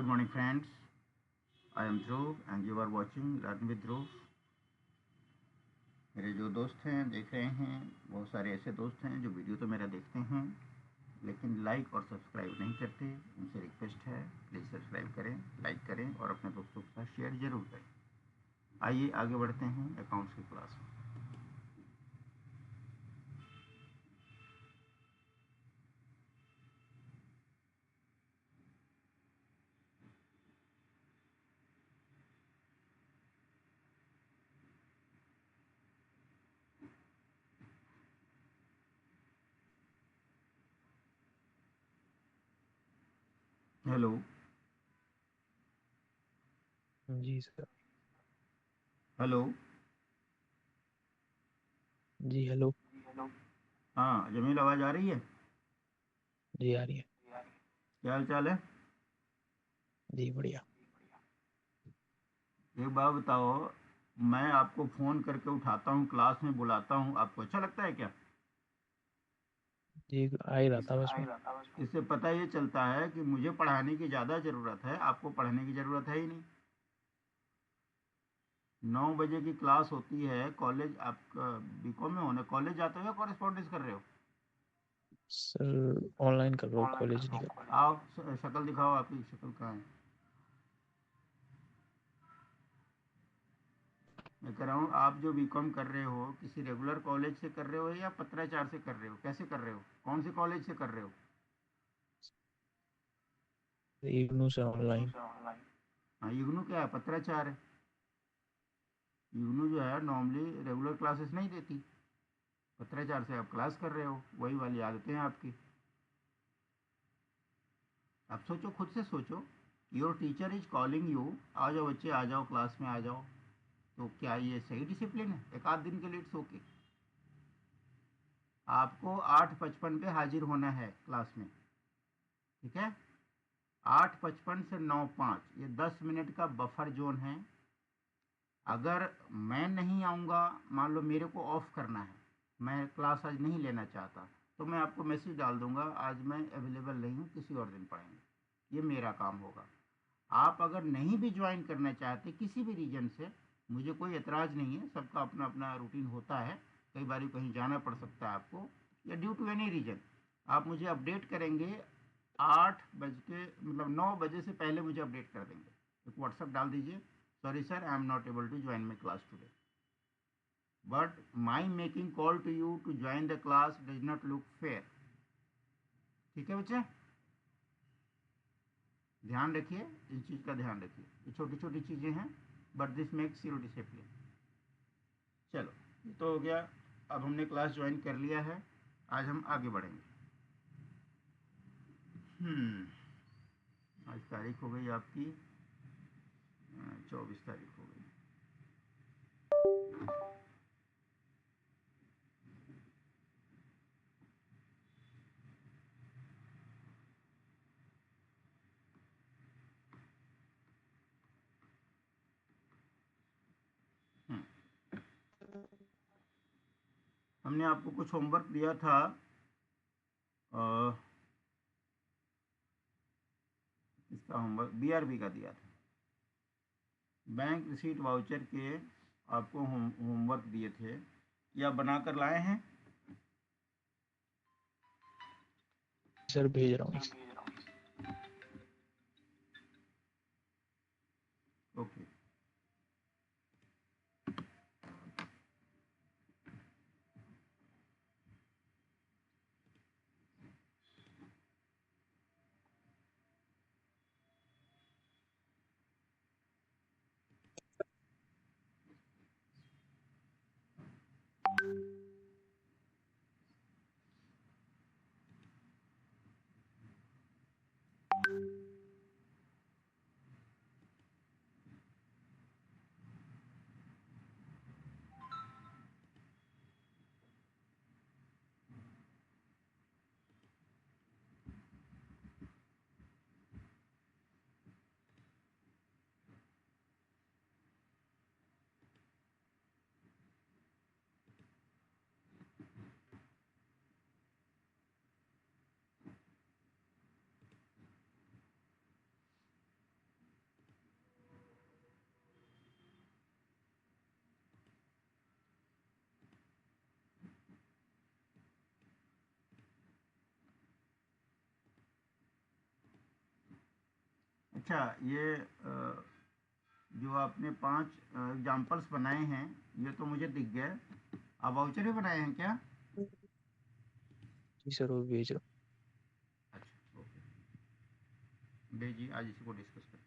Good morning, friends. I am Dhruv and you are watching Learn with Dhruv. मेरे जो दोस्त हैं देख रहे हैं, बहुत सारे ऐसे दोस्त हैं जो वीडियो तो मेरा देखते हैं लेकिन लाइक और सब्सक्राइब नहीं करते। उनसे रिक्वेस्ट है, प्लीज़ सब्सक्राइब करें, लाइक करें और अपने दोस्तों के साथ शेयर ज़रूर करें। आइए आगे बढ़ते हैं अकाउंट्स की क्लास में। हेलो। जी सर। हेलो। जी हेलो। हाँ जमील, आवाज़ आ रही है? जी आ रही है। क्या हाल चाल है? जी बढ़िया। एक बात बताओ, मैं आपको फ़ोन करके उठाता हूँ, क्लास में बुलाता हूँ, आपको अच्छा लगता है क्या? जी आ ही रहा था बस में। इससे पता ये चलता है कि मुझे पढ़ाने की ज़्यादा ज़रूरत है, आपको पढ़ने की ज़रूरत है ही नहीं। 9 बजे की क्लास होती है। कॉलेज आपका बीकॉम में होना, कॉलेज जाते हो या कॉरेस्पॉन्डेंस कर रहे हो? सर ऑनलाइन कर रहा हूँ, कॉलेज नहीं कर आओ शक्ल दिखाओ, आपकी शक्ल कहाँ है? मैं कह रहा हूँ, आप जो बीकॉम कर रहे हो किसी रेगुलर कॉलेज से कर रहे हो या पत्राचार से कर रहे हो, कैसे कर रहे हो, कौन से कॉलेज से कर रहे हो? रहा। इग्नू से ऑनलाइन। हाँ, इग्नू क्या है? पत्राचार है। इग्नू जो है नॉर्मली रेगुलर क्लासेस नहीं देती। पत्राचार से आप क्लास कर रहे हो, वही वाली आदतें हैं आपकी। आप सोचो, खुद से सोचो। Your teacher is calling you, आ जाओ बच्चे, आ जाओ क्लास में आ जाओ। तो क्या ये सही डिसिप्लिन है? एक आध दिन के लिए इट्स ओके। आपको 8:55 पे हाजिर होना है क्लास में, ठीक है? 8:55 से 9:05 ये 10 मिनट का बफर जोन है। अगर मैं नहीं आऊँगा, मान लो मेरे को ऑफ करना है, मैं क्लास आज नहीं लेना चाहता, तो मैं आपको मैसेज डाल दूंगा, आज मैं अवेलेबल नहीं हूँ, किसी और दिन पढ़ेंगे। ये मेरा काम होगा। आप अगर नहीं भी ज्वाइन करना चाहते किसी भी रीजन से, मुझे कोई एतराज़ नहीं है, सबका अपना अपना रूटीन होता है। कई बार कहीं जाना पड़ सकता है आपको, या ड्यू टू एनी रीजन, आप मुझे अपडेट करेंगे। 8 बज के मतलब 9 बजे से पहले मुझे अपडेट कर देंगे। एक व्हाट्सअप डाल दीजिए, sorry sir, I am not able to join my class today, but my making call to you to join the class does not look fair. ठीक है बच्चे, ध्यान रखिए, इस चीज़ का ध्यान रखिए। ये छोटी छोटी चीज़ें हैं, but this makes you discipline. चलो, ये तो हो गया। अब हमने क्लास ज्वाइन कर लिया है, आज हम आगे बढ़ेंगे। आज तारीख हो गई आपकी 24 तारीख हो गई। हम्म, हमने आपको कुछ होमवर्क दिया था। इसका होमवर्क बीआरबी का दिया था, बैंक रिसीट वाउचर के। आपको होमवर्क दिए थे, या बनाकर लाए हैं? सर भेज रहा हूँ। ओके। अच्छा, ये जो आपने 5 एग्जाम्पल्स बनाए हैं ये तो मुझे दिख गए। आप वाउचर भी बनाए हैं क्या? जी सर, वो भेज रहा अच्छा, ओके, भेजिए, आज इसी को डिस्कस करते हैं।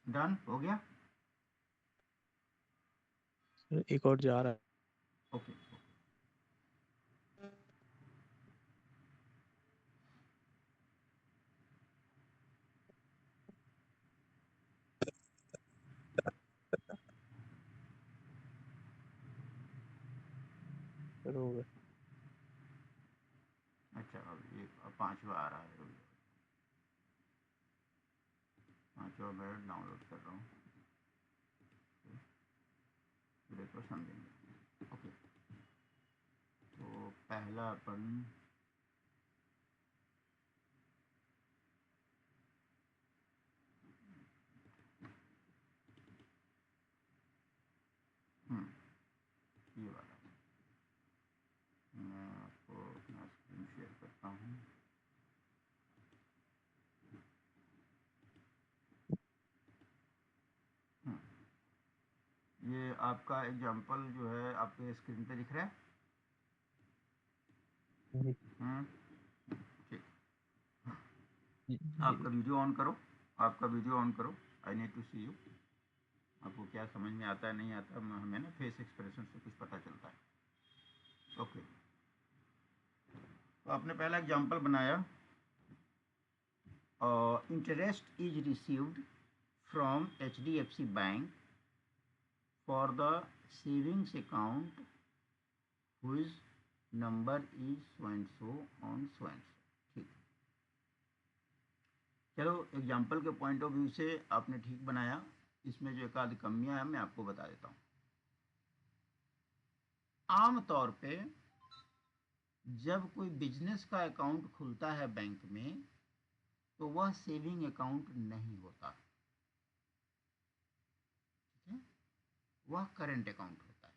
डन हो गया? सर, एक और जा रहा है। ओके, सर हो गया। अच्छा, अब ये 5वां आ रहा है, 5वां मैं डाउनलोड कर रहा हूँ, फिर तो समझेंगे। ओके, तो पहला अपन ये वाला, मैं आपको अपना स्क्रीन शेयर करता हूँ। ये आपका एग्जाम्पल जो है आपके स्क्रीन पे दिख रहा है। जी हम्म, ठीक। जी आपका जी। वीडियो ऑन करो, आपका वीडियो ऑन करो। I need to see you. आपको क्या समझ में आता है नहीं आता, हमें ना फेस एक्सप्रेशन से कुछ पता चलता है। ओके, तो आपने पहला एग्जाम्पल बनाया, interest is received from HDFC bank for the savings account हुइज number is so and so on so and सो। ठीक, चलो एग्जाम्पल के पॉइंट ऑफ व्यू से आपने ठीक बनाया। इसमें जो एक आध कमियां हैं मैं आपको बता देता हूँ। आम तौर पे जब कोई बिजनेस का अकाउंट खुलता है बैंक में तो वह सेविंग अकाउंट नहीं होता, ठीक है, वह करंट अकाउंट होता है।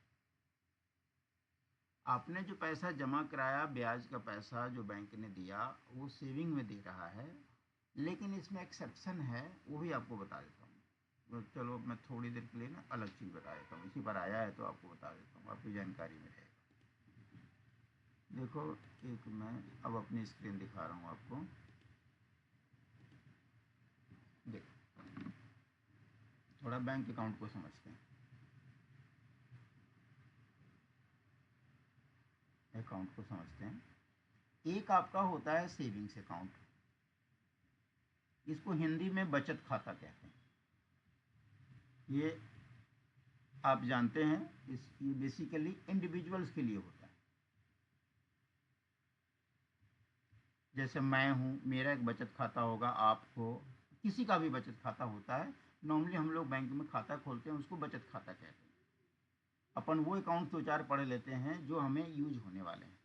आपने जो पैसा जमा कराया, ब्याज का पैसा जो बैंक ने दिया, वो सेविंग में दे रहा है, लेकिन इसमें एक्सेप्शन है, वो भी आपको बता देता हूँ। तो चलो मैं थोड़ी देर के लिए ना अलग चीज़ बता देता हूँ, इसी पर आया है तो आपको बता देता हूँ, आपकी जानकारी में रहेगा। देखो, एक मैं अब अपनी स्क्रीन दिखा रहा हूँ आपको। देखो, थोड़ा बैंक अकाउंट को समझते हैं। अकाउंट को समझते हैं। एक आपका होता है सेविंग्स अकाउंट, इसको हिंदी में बचत खाता कहते हैं। ये आप जानते हैं, ये बेसिकली इंडिविजुअल्स के लिए होता है। जैसे मैं हूँ, मेरा एक बचत खाता होगा, आपको किसी का भी बचत खाता होता है। नॉर्मली हम लोग बैंक में खाता खोलते हैं, उसको बचत खाता कहते हैं। अपन वो अकाउंट दो चार पढ़ लेते हैं जो हमें यूज होने वाले हैं।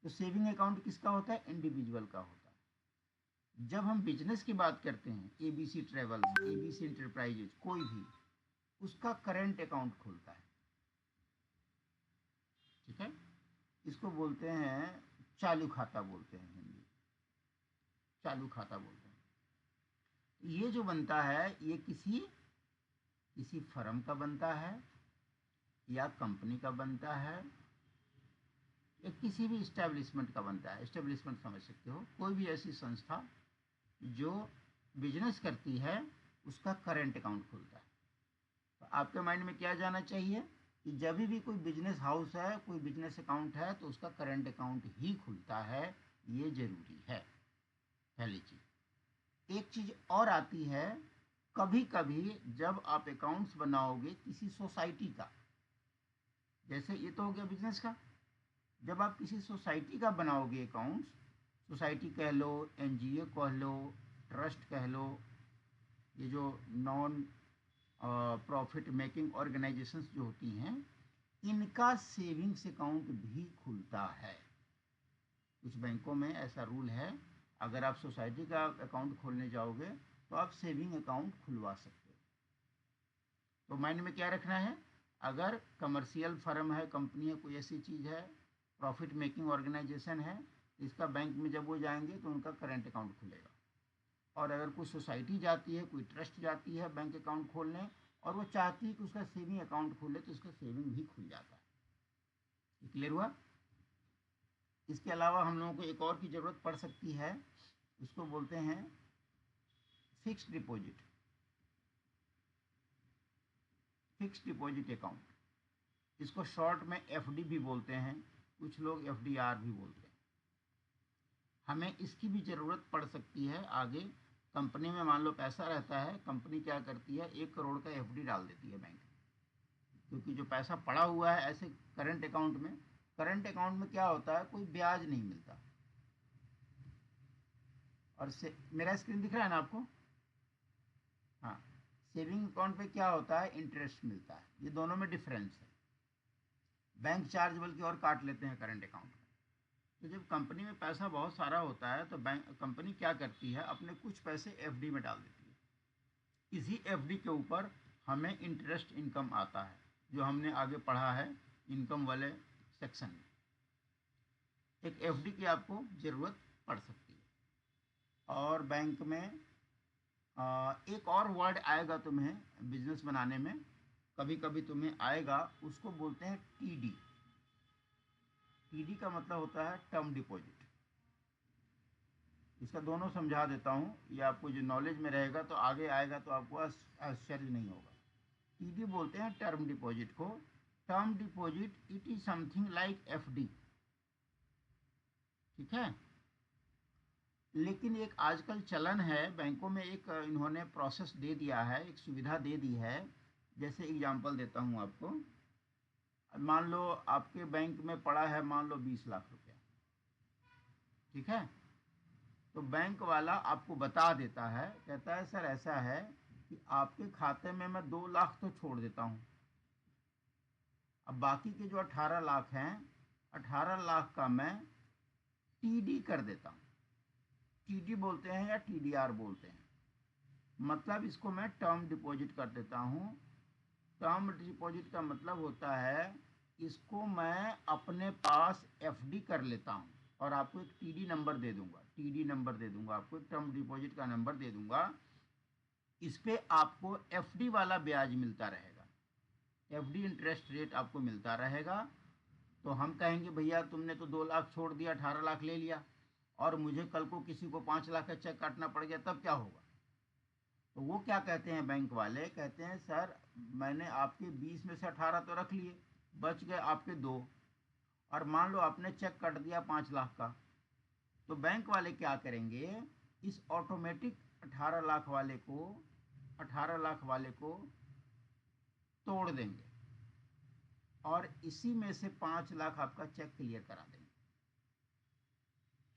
तो सेविंग अकाउंट किसका होता है? इंडिविजुअल का होता है। जब हम बिजनेस की बात करते हैं, ABC ट्रेवल्स, ABC इंटरप्राइजेज, कोई भी, उसका करंट अकाउंट खुलता है, ठीक है। इसको बोलते हैं चालू खाता, बोलते हैं हिंदी, चालू खाता बोलते हैं। ये जो बनता है ये किसी फर्म का बनता है या कंपनी का बनता है या किसी भी इस्टेब्लिशमेंट का बनता है। इस्टेब्लिशमेंट समझ सकते हो, कोई भी ऐसी संस्था जो बिजनेस करती है उसका करेंट अकाउंट खुलता है। तो आपके माइंड में क्या जाना चाहिए कि जब भी कोई बिजनेस हाउस है, कोई बिजनेस अकाउंट है, तो उसका करेंट अकाउंट ही खुलता है, ये जरूरी है। पहली चीज। एक चीज और आती है, कभी कभी जब आप अकाउंट्स बनाओगे किसी सोसाइटी का, जैसे ये तो हो गया बिजनेस का, जब आप किसी सोसाइटी का बनाओगे अकाउंट्स, सोसाइटी कह लो, एनजीओ कह लो, ट्रस्ट कह लो, ये जो नॉन प्रॉफिट मेकिंग ऑर्गेनाइजेशंस जो होती हैं, इनका सेविंग्स अकाउंट भी खुलता है। कुछ बैंकों में ऐसा रूल है, अगर आप सोसाइटी का अकाउंट खोलने जाओगे तो आप सेविंग अकाउंट खुलवा सकते हो। तो माइंड में क्या रखना है, अगर कमर्शियल फर्म है, कंपनी है, कोई ऐसी चीज़ है, प्रॉफिट मेकिंग ऑर्गेनाइजेशन है, इसका बैंक में जब वो जाएंगे तो उनका करेंट अकाउंट खुलेगा। और अगर कोई सोसाइटी जाती है, कोई ट्रस्ट जाती है बैंक अकाउंट खोलने और वो चाहती है कि उसका सेविंग अकाउंट खुले, तो उसका सेविंग भी खुल जाता है। क्लियर हुआ? इसके अलावा हम लोगों को एक और की ज़रूरत पड़ सकती है, उसको बोलते हैं fixed deposit. Fixed deposit account, इसको शॉर्ट में एफडी भी बोलते हैं, कुछ लोग एफडीआर भी बोलते हैं। हमें इसकी भी ज़रूरत पड़ सकती है आगे। कंपनी में मान लो पैसा रहता है, कंपनी क्या करती है, 1 करोड़ का एफडी डाल देती है बैंक, क्योंकि जो पैसा पड़ा हुआ है ऐसे करंट अकाउंट में, करंट अकाउंट में क्या होता है, कोई ब्याज नहीं मिलता। और से मेरा स्क्रीन दिख रहा है ना आपको? हाँ, सेविंग अकाउंट पे क्या होता है, इंटरेस्ट मिलता है। ये दोनों में डिफरेंस है। बैंक चार्ज बल्कि और काट लेते हैं करंट अकाउंट में। तो जब कंपनी में पैसा बहुत सारा होता है तो बैंक कंपनी क्या करती है, अपने कुछ पैसे एफडी में डाल देती है। इसी एफडी के ऊपर हमें इंटरेस्ट इनकम आता है, जो हमने आगे पढ़ा है इनकम वाले सेक्शन में। एक एफडी की आपको ज़रूरत पड़ सकती है। और बैंक में एक और वर्ड आएगा तुम्हें बिजनेस बनाने में, कभी कभी तुम्हें आएगा, उसको बोलते हैं टीडी। टीडी का मतलब होता है टर्म डिपॉजिट। इसका दोनों समझा देता हूँ, ये आपको जो नॉलेज में रहेगा तो आगे आएगा तो आपको आश्चर्य नहीं होगा। टीडी बोलते हैं टर्म डिपॉजिट को। Term deposit it is something like FD, ठीक है। लेकिन एक आजकल चलन है बैंकों में, एक इन्होंने प्रोसेस दे दिया है, एक सुविधा दे दी है। जैसे एग्जांपल देता हूँ आपको, मान लो आपके बैंक में पड़ा है मान लो 20 लाख रुपया, ठीक है। तो बैंक वाला आपको बता देता है, कहता है सर ऐसा है कि आपके खाते में मैं 2 लाख तो छोड़ देता हूँ, अब बाकी के जो 18 लाख हैं, 18 लाख का मैं टीडी कर देता हूँ। टीडी बोलते हैं या टीडीआर बोलते हैं, मतलब इसको मैं टर्म डिपॉजिट कर देता हूँ। टर्म डिपॉजिट का मतलब होता है इसको मैं अपने पास एफडी कर लेता हूँ और आपको एक टीडी नंबर दे दूंगा, टीडी नंबर दे दूंगा आपको, एक टर्म डिपॉजिट का नंबर दे दूंगा। इस पे आपको एफडी वाला ब्याज मिलता रहेगा, एफडी इंटरेस्ट रेट आपको मिलता रहेगा। तो हम कहेंगे भैया तुमने तो 2 लाख छोड़ दिया, 18 लाख ले लिया, और मुझे कल को किसी को 5 लाख का चेक काटना पड़ गया, तब क्या होगा? तो वो क्या कहते हैं बैंक वाले, कहते हैं सर मैंने आपके 20 में से 18 तो रख लिए, बच गए आपके 2, और मान लो आपने चेक काट दिया 5 लाख का, तो बैंक वाले क्या करेंगे, इस ऑटोमेटिक 18 लाख वाले को 18 लाख वाले को तोड़ देंगे और इसी में से 5 लाख आपका चेक क्लियर करा देंगे,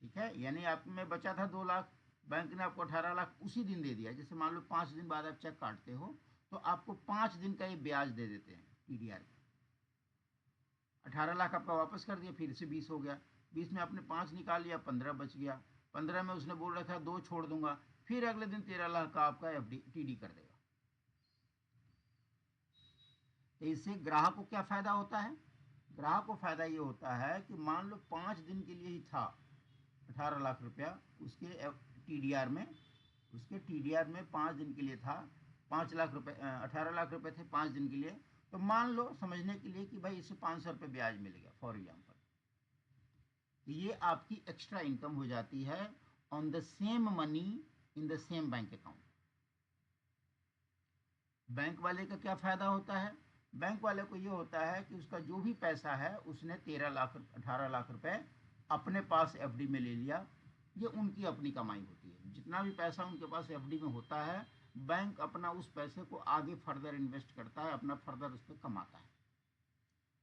ठीक है। यानी आप में बचा था 2 लाख, बैंक ने आपको 18 लाख उसी दिन दे दिया। जैसे मान लो 5 दिन बाद आप चेक काटते हो तो आपको 5 दिन का ये ब्याज दे देते हैं टीडीआर का। 18 लाख आपका वापस कर दिया, फिर से 20 हो गया, 20 में आपने 5 निकाल लिया, 15 बच गया, 15 में उसने बोल रखा 2 छोड़ दूंगा, फिर अगले दिन 13 लाख का आपका एफडी टीडी कर देगा। तो इससे ग्राहक को क्या फायदा होता है, ग्राहक को फायदा ये होता है कि मान लो 5 दिन के लिए ही था 18 लाख रुपया उसके टीडीआर में, उसके TDR में 5 दिन के लिए था 5 लाख रुपए 18 लाख रुपए थे 5 दिन के लिए। तो मान लो समझने के लिए कि भाई इससे 500 रुपये ब्याज मिलेगा फॉर एग्जाम्पल, तो ये आपकी एक्स्ट्रा इनकम हो जाती है on the same money in the same bank account. Bank वाले का क्या फ़ायदा होता है? बैंक वाले को ये होता है कि उसका जो भी पैसा है उसने 18 लाख रुपए अपने पास FD में ले लिया। ये उनकी अपनी कमाई होती है। जितना भी पैसा उनके पास FD में होता है, बैंक अपना उस पैसे को आगे फर्दर इन्वेस्ट करता है, अपना फर्दर उस पर कमाता है।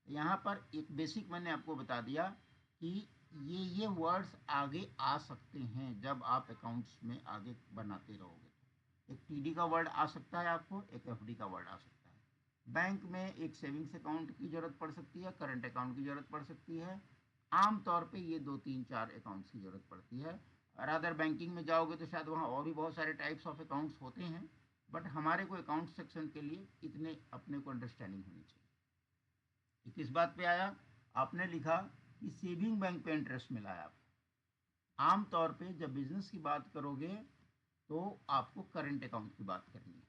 यहाँ पर एक बेसिक मैंने आपको बता दिया कि ये वर्ड्स आगे आ सकते हैं जब आप अकाउंट्स में आगे बनाते रहोगे। एक TD का वर्ड आ सकता है आपको, एक FD का वर्ड आ सकता है। बैंक में एक सेविंग्स अकाउंट की ज़रूरत पड़ सकती है, करंट अकाउंट की ज़रूरत पड़ सकती है। आम तौर पे ये 2 3 4 अकाउंट्स की ज़रूरत पड़ती है। और अदर बैंकिंग में जाओगे तो शायद वहाँ और भी बहुत सारे टाइप्स ऑफ अकाउंट्स होते हैं, बट हमारे को अकाउंट सेक्शन के लिए इतने अपने को अंडरस्टैंडिंग होनी चाहिए। किस बात पे आया? आपने लिखा कि सेविंग बैंक पे इंटरेस्ट मिला है आपको। आम तौर पे जब बिजनेस की बात करोगे तो आपको करंट अकाउंट की बात करनी है।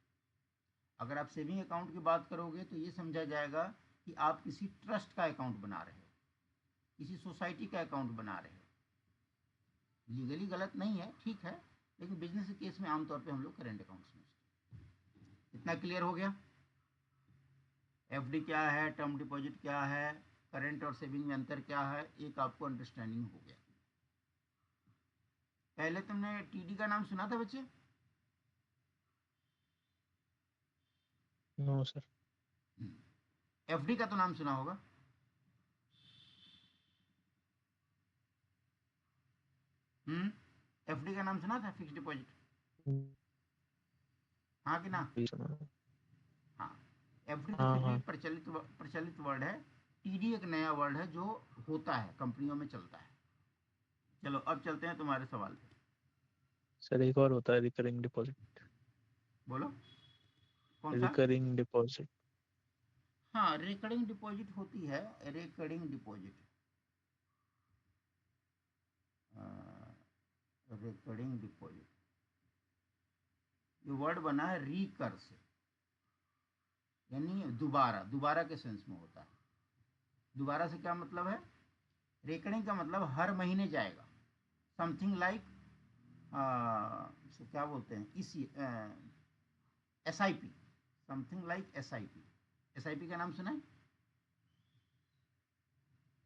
अगर आप सेविंग अकाउंट की बात करोगे तो ये समझा जाएगा कि आप किसी ट्रस्ट का अकाउंट बना रहे हो, किसी सोसाइटी का अकाउंट बना रहे हो। लीगली गलत नहीं है, ठीक है, लेकिन बिजनेस के केस में आमतौर पे हम लोग करंट अकाउंट समझते हैं। इतना क्लियर हो गया? FD क्या है, टर्म डिपॉजिट क्या है, करंट और सेविंग में अंतर क्या है, एक आपको अंडरस्टैंडिंग हो गया। पहले तुमने TD का नाम सुना था बच्चे? No sir. FD का तो नाम सुना होगा। FD का नाम सुना था, फिक्स डिपॉजिट? हाँ कि ना? हाँ। FD तो हाँ फिर भी हाँ प्रचलित वर्ड है। TD एक नया वर्ड है जो होता है, कंपनियों में चलता है। चलो अब चलते हैं तुम्हारे सवाल पे। सर, एक और होता है रिकरिंग डिपॉजिट। बोलो कौन सा? Recurring deposit. हाँ, रिकरिंग डिपॉजिट होती है। रिकरिंग डिपॉजिट, रिकरिंग डिपॉजिट, ये वर्ड बना है रिकर से, यानी दोबारा, दोबारा के सेंस में होता है। दोबारा से क्या मतलब है? रिकरिंग का मतलब हर महीने जाएगा। समथिंग लाइक क्या बोलते हैं इसी SIP, something like SIP। SIP का नाम सुना है?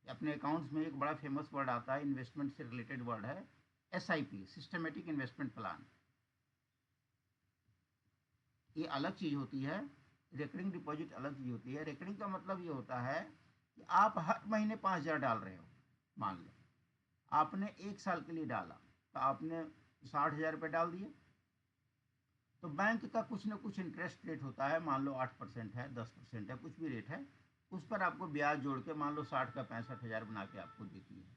अपने अकाउंट्स में एक बड़ा फेमस वर्ड आता है, इन्वेस्टमेंट से रिलेटेड वर्ड है, SIP, सिस्टमेटिक इन्वेस्टमेंट प्लान। ये अलग चीज़ होती है, रिकरिंग डिपॉजिट अलग चीज़ होती है। रिकरिंग का मतलब ये होता है कि आप हर महीने 5,000 डाल रहे हो। मान लो आपने 1 साल के लिए डाला, तो आपने 60,000 रुपये डाल दिए। तो बैंक का कुछ ना कुछ इंटरेस्ट रेट होता है, मान लो 8% है, 10% है, कुछ भी रेट है, उस पर आपको ब्याज जोड़ के मान लो 60 का 65,000 बना के आपको देती है।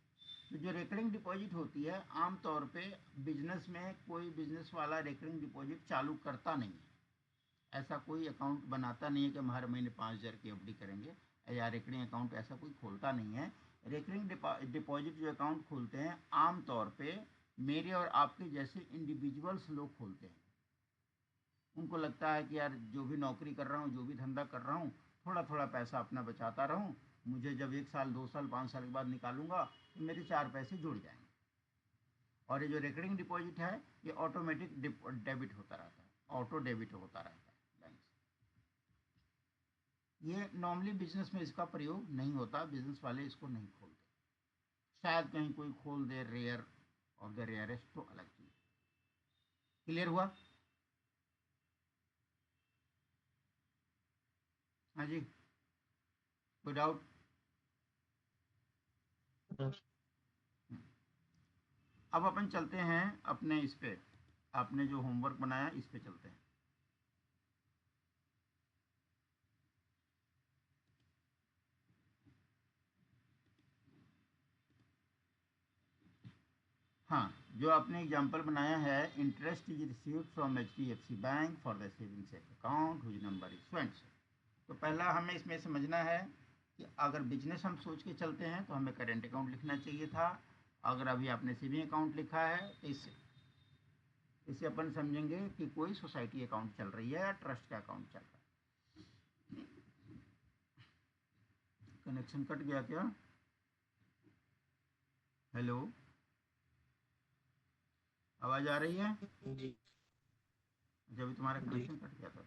तो जो रिकरिंग डिपॉजिट होती है, आमतौर पे बिजनेस में कोई बिजनेस वाला रिकरिंग डिपॉजिट चालू करता नहीं है। ऐसा कोई अकाउंट बनाता नहीं है कि हम हर महीने 5,000 की FD करेंगे, या रिकरिंग अकाउंट ऐसा कोई खोलता नहीं है। रिकरिंग डिपॉजिट जो अकाउंट खोलते हैं आम तौर पे मेरे और आपके जैसे इंडिविजुअल्स लोग खोलते हैं। उनको लगता है कि यार जो भी नौकरी कर रहा हूँ, जो भी धंधा कर रहा हूँ, थोड़ा थोड़ा पैसा अपना बचाता रहूँ, मुझे जब 1 साल 2 साल 5 साल के बाद निकालूंगा तो मेरे 4 पैसे जुड़ जाएंगे। और ये जो रिकरिंग डिपॉजिट है ये ऑटोमेटिक डेबिट होता रहता है, ऑटो डेबिट होता रहता है बैंक से। ये नॉर्मली बिजनेस में इसका प्रयोग नहीं होता, बिजनेस वाले इसको नहीं खोलते। शायद कहीं कोई खोल दे, रेयर ऑफ द रेयरेस्ट, तो अलग चीज। क्लियर हुआ? हाँ जी, कोई डाउट? अब अपन चलते हैं अपने इस पे, आपने जो होमवर्क बनाया इस पे चलते हैं। हाँ, जो आपने एग्जांपल बनाया है, interest is received from HDFC bank for the savings account whose number is so and so. तो पहला हमें इसमें समझना है कि अगर बिजनेस हम सोच के चलते हैं तो हमें करेंट अकाउंट लिखना चाहिए था। अगर अभी आपने सेविंग अकाउंट लिखा है तो इसे अपन समझेंगे कि कोई सोसाइटी अकाउंट चल रही है या ट्रस्ट का अकाउंट चल रहा है। कनेक्शन कट गया क्या? हेलो, आवाज आ रही है? जी जब भी तुम्हारा जी कनेक्शन कट गया था।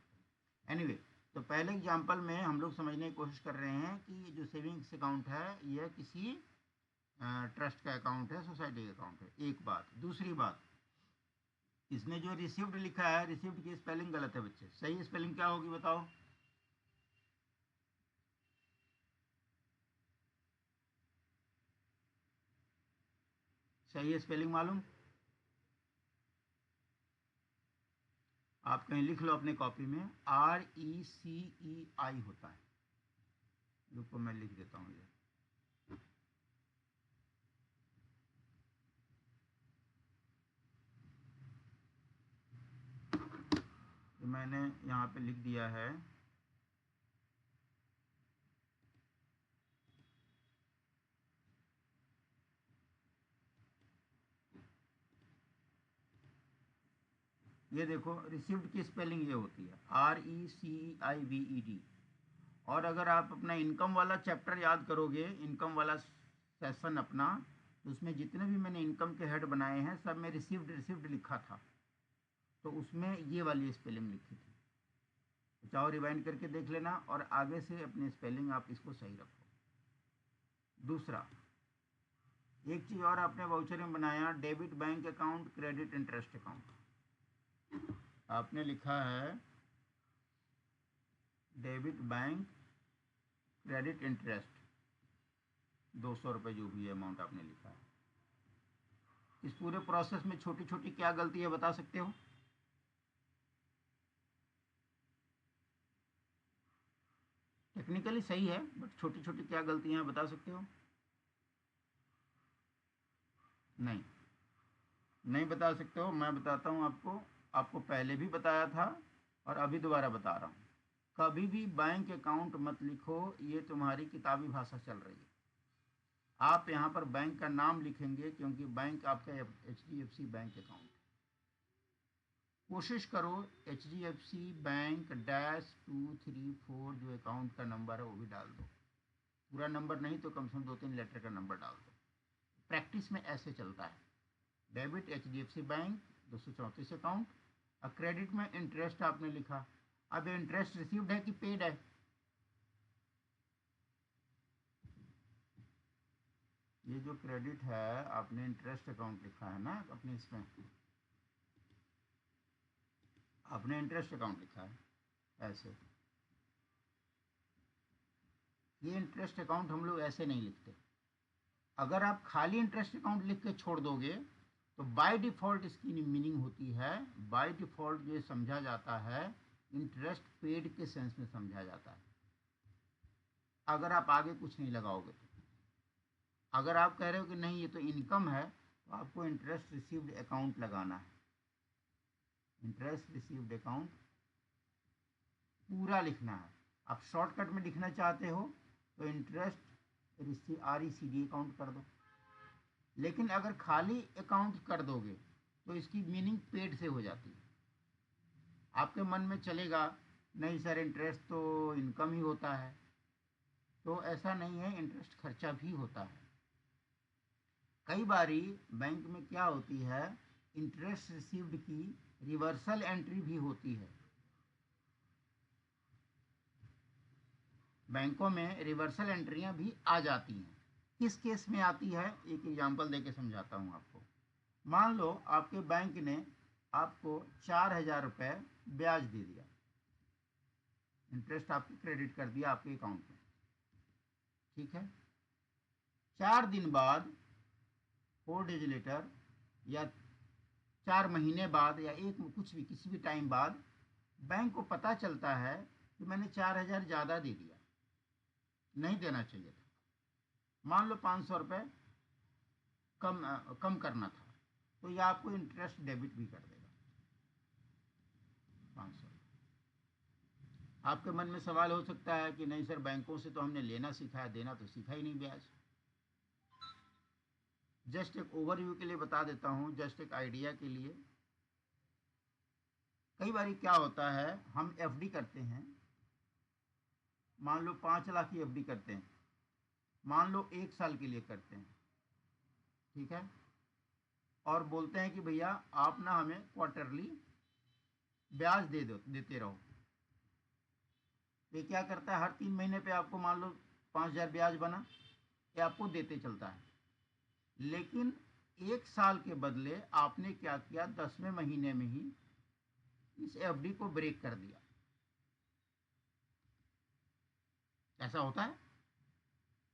एनीवे, तो पहले एग्जांपल में हम लोग समझने की कोशिश कर रहे हैं कि जो सेविंग्स अकाउंट है यह किसी ट्रस्ट का अकाउंट है, सोसाइटी का अकाउंट है। एक बात। दूसरी बात, इसमें जो रिसिप्ट लिखा है, रिसिप्ट की स्पेलिंग गलत है बच्चे। सही स्पेलिंग क्या होगी बताओ? सही स्पेलिंग मालूम? आप कहीं लिख लो अपने कॉपी में, RECEI होता है। रुको मैं लिख देता हूँ ये। तो मैंने यहाँ पे लिख दिया है। ये देखो, रिसिप्ट की स्पेलिंग ये होती है RECEIVED। और अगर आप अपना इनकम वाला चैप्टर याद करोगे, इनकम वाला सेशन अपना, तो उसमें जितने भी मैंने इनकम के हेड बनाए हैं सब में रिसिप्ट रिसिप्ट लिखा था। तो उसमें ये वाली स्पेलिंग लिखी थी। तो चाहो रिवाइंड करके देख लेना और आगे से अपनी स्पेलिंग आप इसको सही रखो। दूसरा, एक चीज़ और आपने वाउचर में बनाया, debit bank account, credit interest account. आपने लिखा है डेबिट बैंक क्रेडिट इंटरेस्ट, 200 रुपये जो भी अमाउंट आपने लिखा है। इस पूरे प्रोसेस में छोटी छोटी क्या गलती है बता सकते हो? टेक्निकली सही है, बट छोटी छोटी क्या गलतियां हैं बता सकते हो? नहीं, नहीं बता सकते हो। मैं बताता हूँ आपको। आपको पहले भी बताया था और अभी दोबारा बता रहा हूँ। कभी भी बैंक अकाउंट मत लिखो, ये तुम्हारी किताबी भाषा चल रही है। आप यहाँ पर बैंक का नाम लिखेंगे क्योंकि बैंक आपका HDFC बैंक अकाउंट है। कोशिश करो HDFC बैंक -234 जो अकाउंट का नंबर है वो भी डाल दो। पूरा नंबर नहीं तो कम से कम 2-3 लेटर का नंबर डाल दो। प्रैक्टिस में ऐसे चलता है। डेबिट HDFC बैंक 234 अकाउंट, और क्रेडिट में इंटरेस्ट आपने लिखा। अब इंटरेस्ट रिसीव्ड है कि पेड है? ये जो क्रेडिट है आपने इंटरेस्ट अकाउंट लिखा है ना अपने इसमें, आपने इंटरेस्ट अकाउंट लिखा है ऐसे। ये इंटरेस्ट अकाउंट हम लोग ऐसे नहीं लिखते। अगर आप खाली इंटरेस्ट अकाउंट लिख के छोड़ दोगे तो बाय डिफ़ॉल्ट इसकी मीनिंग होती है, बाय डिफ़ॉल्ट ये समझा जाता है, इंटरेस्ट पेड के सेंस में समझा जाता है। अगर आप आगे कुछ नहीं लगाओगे तो। अगर आप कह रहे हो कि नहीं ये तो इनकम है, तो आपको इंटरेस्ट रिसीव्ड अकाउंट लगाना है। इंटरेस्ट रिसीव्ड अकाउंट पूरा लिखना है। आप शॉर्टकट में लिखना चाहते हो तो इंटरेस्ट RECD अकाउंट कर दो। लेकिन अगर खाली अकाउंट कर दोगे तो इसकी मीनिंग पेड से हो जाती है। आपके मन में चलेगा नहीं सर इंटरेस्ट तो इनकम ही होता है, तो ऐसा नहीं है, इंटरेस्ट खर्चा भी होता है। कई बारी बैंक में क्या होती है, इंटरेस्ट रिसीव्ड की रिवर्सल एंट्री भी होती है। बैंकों में रिवर्सल एंट्रियां भी आ जाती हैं। किस केस में आती है, एक एग्जांपल देके समझाता हूँ आपको। मान लो आपके बैंक ने आपको 4,000 रुपये ब्याज दे दिया, इंटरेस्ट आपको क्रेडिट कर दिया आपके अकाउंट में, ठीक है। 4 दिन बाद, 4 डेज लेटर, या 4 महीने बाद, या एक कुछ भी किसी भी टाइम बाद बैंक को पता चलता है कि मैंने 4,000 ज़्यादा दे दिया, नहीं देना चाहिए था। मान लो 500 रुपये कम करना था, तो ये आपको इंटरेस्ट डेबिट भी कर देगा 500। आपके मन में सवाल हो सकता है कि नहीं सर बैंकों से तो हमने लेना सीखा है, देना तो सीखा ही नहीं ब्याज। जस्ट एक ओवरव्यू के लिए बता देता हूँ, जस्ट एक आइडिया के लिए। कई बार क्या होता है, हम एफडी करते हैं, मान लो 5 लाख की एफडी करते हैं, मान लो 1 साल के लिए करते हैं, ठीक है, और बोलते हैं कि भैया आप ना हमें क्वार्टरली ब्याज देते रहो। ये क्या करता है, हर 3 महीने पे आपको मान लो 5,000 ब्याज बना, ये आपको देते चलता है। लेकिन 1 साल के बदले आपने क्या किया, 10वें महीने में ही इस एफडी को ब्रेक कर दिया। ऐसा होता है,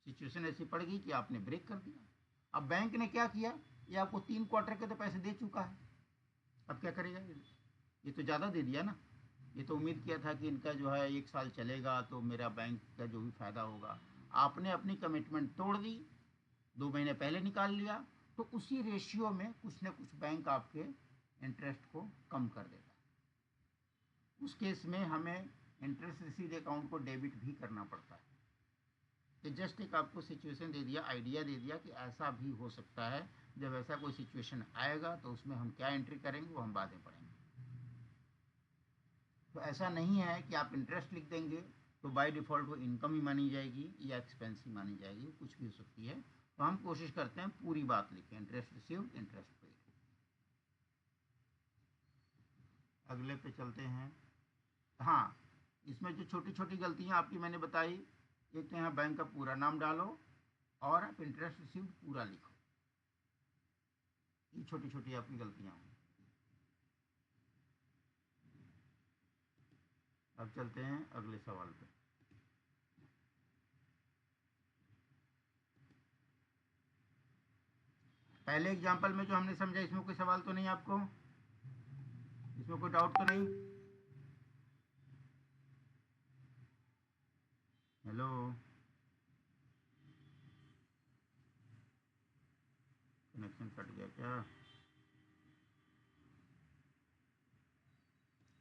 सिचुएशन ऐसी पड़ गई कि आपने ब्रेक कर दिया। अब बैंक ने क्या किया, ये आपको 3 क्वार्टर के तो पैसे दे चुका है, अब क्या करेगा, ये तो ज़्यादा दे दिया ना। ये तो उम्मीद किया था कि इनका जो है 1 साल चलेगा तो मेरा बैंक का जो भी फ़ायदा होगा। आपने अपनी कमिटमेंट तोड़ दी, 2 महीने पहले निकाल लिया, तो उसी रेशियो में कुछ न कुछ बैंक आपके इंटरेस्ट को कम कर देता है। उस केस में हमें इंटरेस्ट रिसीव अकाउंट को डेबिट भी करना पड़ता है। तो जस्ट एक आपको सिचुएशन दे दिया, आइडिया दे दिया कि ऐसा भी हो सकता है। जब ऐसा कोई सिचुएशन आएगा तो उसमें हम क्या एंट्री करेंगे वो हम बाद में पढ़ेंगे। तो ऐसा नहीं है कि आप इंटरेस्ट लिख देंगे तो बाय डिफ़ॉल्ट वो इनकम ही मानी जाएगी या एक्सपेंस ही मानी जाएगी, कुछ भी हो सकती है। तो हम कोशिश करते हैं पूरी बात लिखें, इंटरेस्ट रिसीव्ड, इंटरेस्ट पेड। अगले पे चलते हैं। हाँ, इसमें जो छोटी छोटी गलतियाँ आपकी मैंने बताई, एक तो यहाँ बैंक का पूरा नाम डालो और आप इंटरेस्ट रिसीव्ड पूरा लिखो, ये छोटी छोटी आपकी गलतियाँ हैं। अब चलते हैं अगले सवाल पे। पहले एग्जाम्पल में जो हमने समझा, इसमें कोई सवाल तो नहीं आपको, इसमें कोई डाउट तो नहीं? हेलो, कनेक्शन कट गया क्या?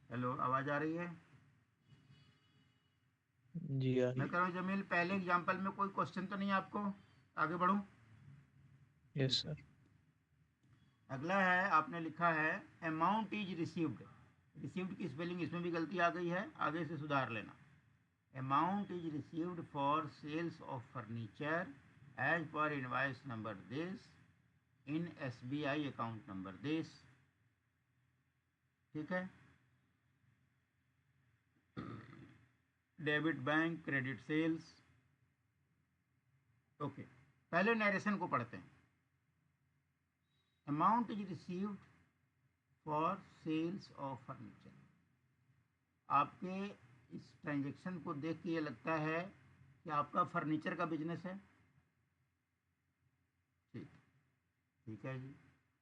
हेलो, आवाज़ आ रही है? जी आ रही मैं है। कह रहा हूँ जमील, पहले एग्जाम्पल में कोई क्वेश्चन तो नहीं आपको? आगे बढ़ूँ? Yes sir. अगला है, आपने लिखा है अमाउंट इज रिसीव्ड। रिसीव्ड की स्पेलिंग इसमें भी गलती आ गई है, आगे से सुधार लेना। Amount is received for sales of furniture as per invoice number this in SBI account number this. ठीक है, debit bank, credit sales. Okay, पहले नरेशन को पढ़ते हैं। Amount is received for sales of furniture. आपके इस ट्रांजैक्शन को देख के ये लगता है कि आपका फर्नीचर का बिजनेस है। ठीक, ठीक है जी।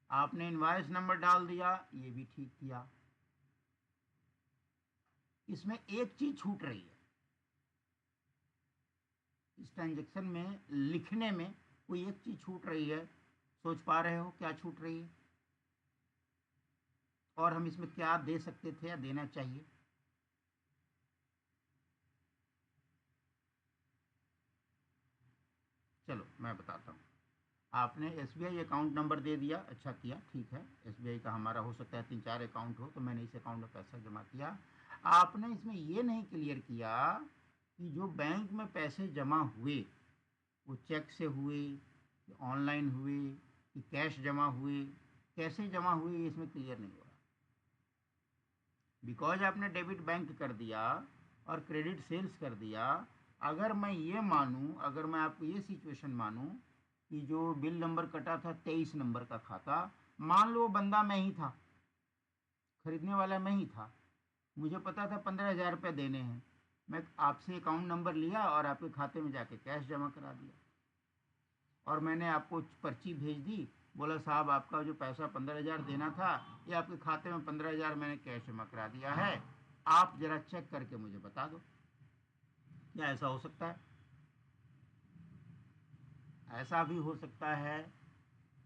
आपने इनवॉइस नंबर डाल दिया, ये भी ठीक किया। इसमें एक चीज छूट रही है, इस ट्रांजैक्शन में लिखने में कोई एक चीज छूट रही है। सोच पा रहे हो क्या छूट रही है, और हम इसमें क्या दे सकते थे या देना चाहिए? चलो मैं बताता हूँ। आपने SBI अकाउंट नंबर दे दिया, अच्छा किया, ठीक है। SBI का हमारा हो सकता है 3-4 अकाउंट हो, तो मैंने इस अकाउंट में पैसा जमा किया। आपने इसमें ये नहीं क्लियर किया कि जो बैंक में पैसे जमा हुए वो चेक से हुए, ऑनलाइन हुए, कि कैश जमा हुए, कैसे जमा हुए, ये इसमें क्लियर नहीं हो रहा। बिकॉज आपने डेबिट बैंक कर दिया और क्रेडिट सेल्स कर दिया। अगर मैं ये मानूं, अगर मैं आपको ये सिचुएशन मानूं कि जो बिल नंबर कटा था 23 नंबर का खाता, मान लो वो बंदा मैं ही था, खरीदने वाला मैं ही था, मुझे पता था 15,000 रुपये देने हैं, मैं आपसे अकाउंट नंबर लिया और आपके खाते में जाके कैश जमा करा दिया, और मैंने आपको पर्ची भेज दी, बोला साहब आपका जो पैसा 15,000 देना था, ये आपके खाते में 15,000 मैंने कैश जमा करा दिया है, आप जरा चेक करके मुझे बता दो। क्या ऐसा हो सकता है? ऐसा भी हो सकता है।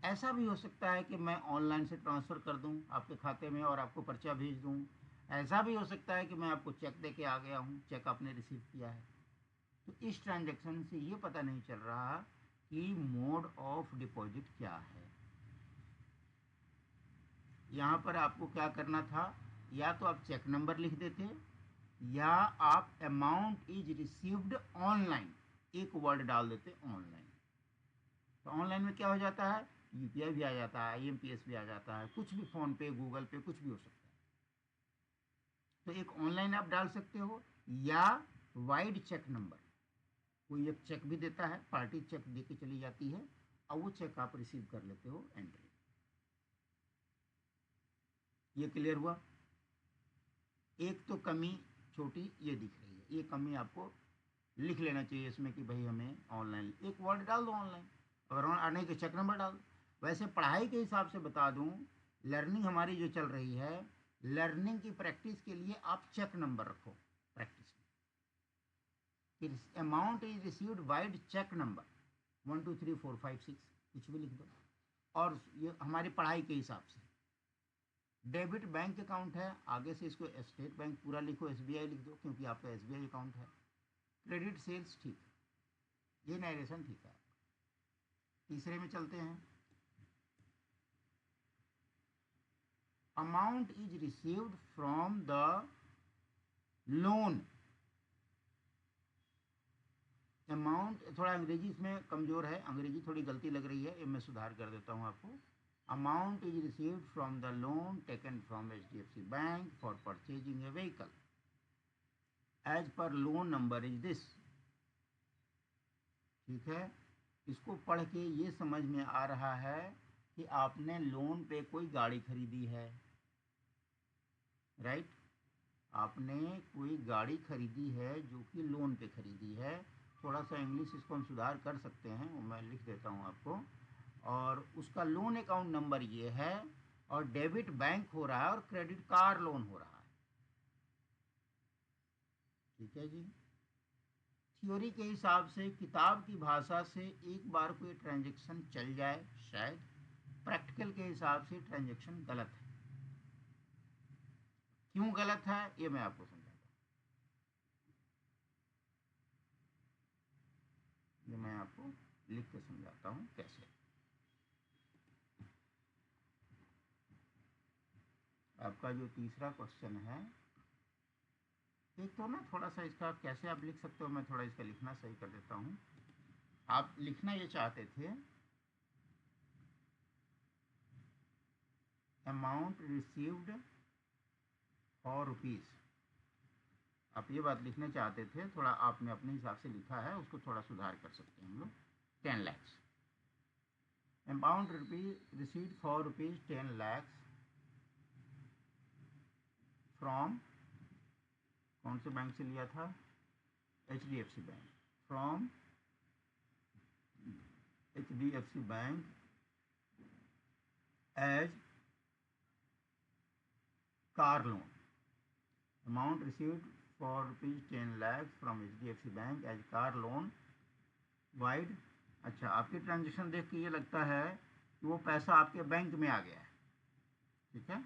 ऐसा भी हो सकता है कि मैं ऑनलाइन से ट्रांसफ़र कर दूं आपके खाते में और आपको पर्चा भेज दूं। ऐसा भी हो सकता है कि मैं आपको चेक दे के आ गया हूं, चेक आपने रिसीव किया है। तो इस ट्रांजैक्शन से ये पता नहीं चल रहा कि मोड ऑफ डिपॉजिट क्या है। यहाँ पर आपको क्या करना था, या तो आप चेक नंबर लिख देते या आप अमाउंट इज रिसीव्ड ऑनलाइन एक वर्ड डाल देते ऑनलाइन। तो ऑनलाइन में क्या हो जाता है, यूपीआई भी आ जाता है, आईएमपीएस भी आ जाता है, कुछ भी, फोन पे, गूगल पे, कुछ भी हो सकता है। तो एक ऑनलाइन आप डाल सकते हो या वाइड चेक नंबर, कोई एक चेक भी देता है, पार्टी चेक दे के चली जाती है और वो चेक आप रिसीव कर लेते हो एंट्री। ये क्लियर हुआ। एक तो कमी छोटी ये दिख रही है, ये कमी आपको लिख लेना चाहिए इसमें कि भाई हमें ऑनलाइन एक वर्ड डाल दो ऑनलाइन, अगर नहीं तो चेक नंबर डाल दो। वैसे पढ़ाई के हिसाब से बता दूं, लर्निंग हमारी जो चल रही है, लर्निंग की प्रैक्टिस के लिए आप चेक नंबर रखो प्रैक्टिस में। Amount is received vide cheque number 1 2 3 4 5 6 कुछ भी लिख दो। और ये हमारी पढ़ाई के हिसाब से डेबिट बैंक अकाउंट है, आगे से इसको स्टेट बैंक पूरा लिखो, एसबीआई लिख दो क्योंकि आपका एसबीआई अकाउंट है। क्रेडिट सेल्स ठीक, ये नरेशन ठीक है। तीसरे में चलते हैं, amount is received from the loan. Amount थोड़ा अंग्रेजी इसमें कमजोर है, अंग्रेजी थोड़ी गलती लग रही है, ये मैं सुधार कर देता हूँ आपको। Amount is received from the loan taken from HDFC bank for purchasing a vehicle as per loan number is this. ठीक है, इसको पढ़ के ये समझ में आ रहा है कि आपने लोन पे कोई गाड़ी खरीदी है, राइट। आपने कोई गाड़ी खरीदी है जो कि लोन पे खरीदी है। थोड़ा सा इंग्लिश इसको हम सुधार कर सकते हैं, वो मैं लिख देता हूँ आपको। और उसका लोन अकाउंट नंबर ये है, और डेबिट बैंक हो रहा है और क्रेडिट कार लोन हो रहा है। ठीक है जी। थ्योरी के हिसाब से, किताब की भाषा से एक बार कोई ट्रांजैक्शन चल जाए शायद, प्रैक्टिकल के हिसाब से ट्रांजैक्शन गलत है। क्यों गलत है ये मैं आपको समझाता हूँ, ये मैं आपको लिख के समझाता हूँ कैसे। आपका जो तीसरा क्वेश्चन है, एक तो ना थोड़ा सा इसका कैसे आप लिख सकते हो, मैं थोड़ा इसका लिखना सही कर देता हूँ। आप लिखना ये चाहते थे, अमाउंट रिसीव्ड फॉर रुपीज़, आप ये बात लिखना चाहते थे, थोड़ा आपने अपने हिसाब से लिखा है, उसको थोड़ा सुधार कर सकते हैं हम लोग। 10 lakhs, amount received for rupees 10 lakhs from, कौन से बैंक से लिया था, HDFC bank, from HDFC bank as car loan. Amount received for rupees 10 lakhs from HDFC bank as car loan vide. अच्छा, आपकी ट्रांजेक्शन देख के ये लगता है कि वो पैसा आपके बैंक में आ गया है। ठीक है,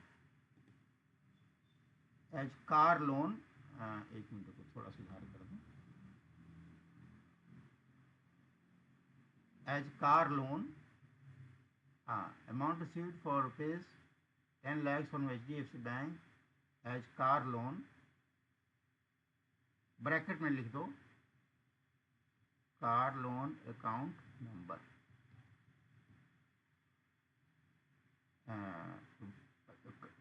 एज कार लोन, एक मिनट को थोड़ा सुधार कर दूं, एज कार लोन, हाँ, amount received for rupees 10 lakhs from HDFC bank as car loan, bracket में लिख दो car loan account number.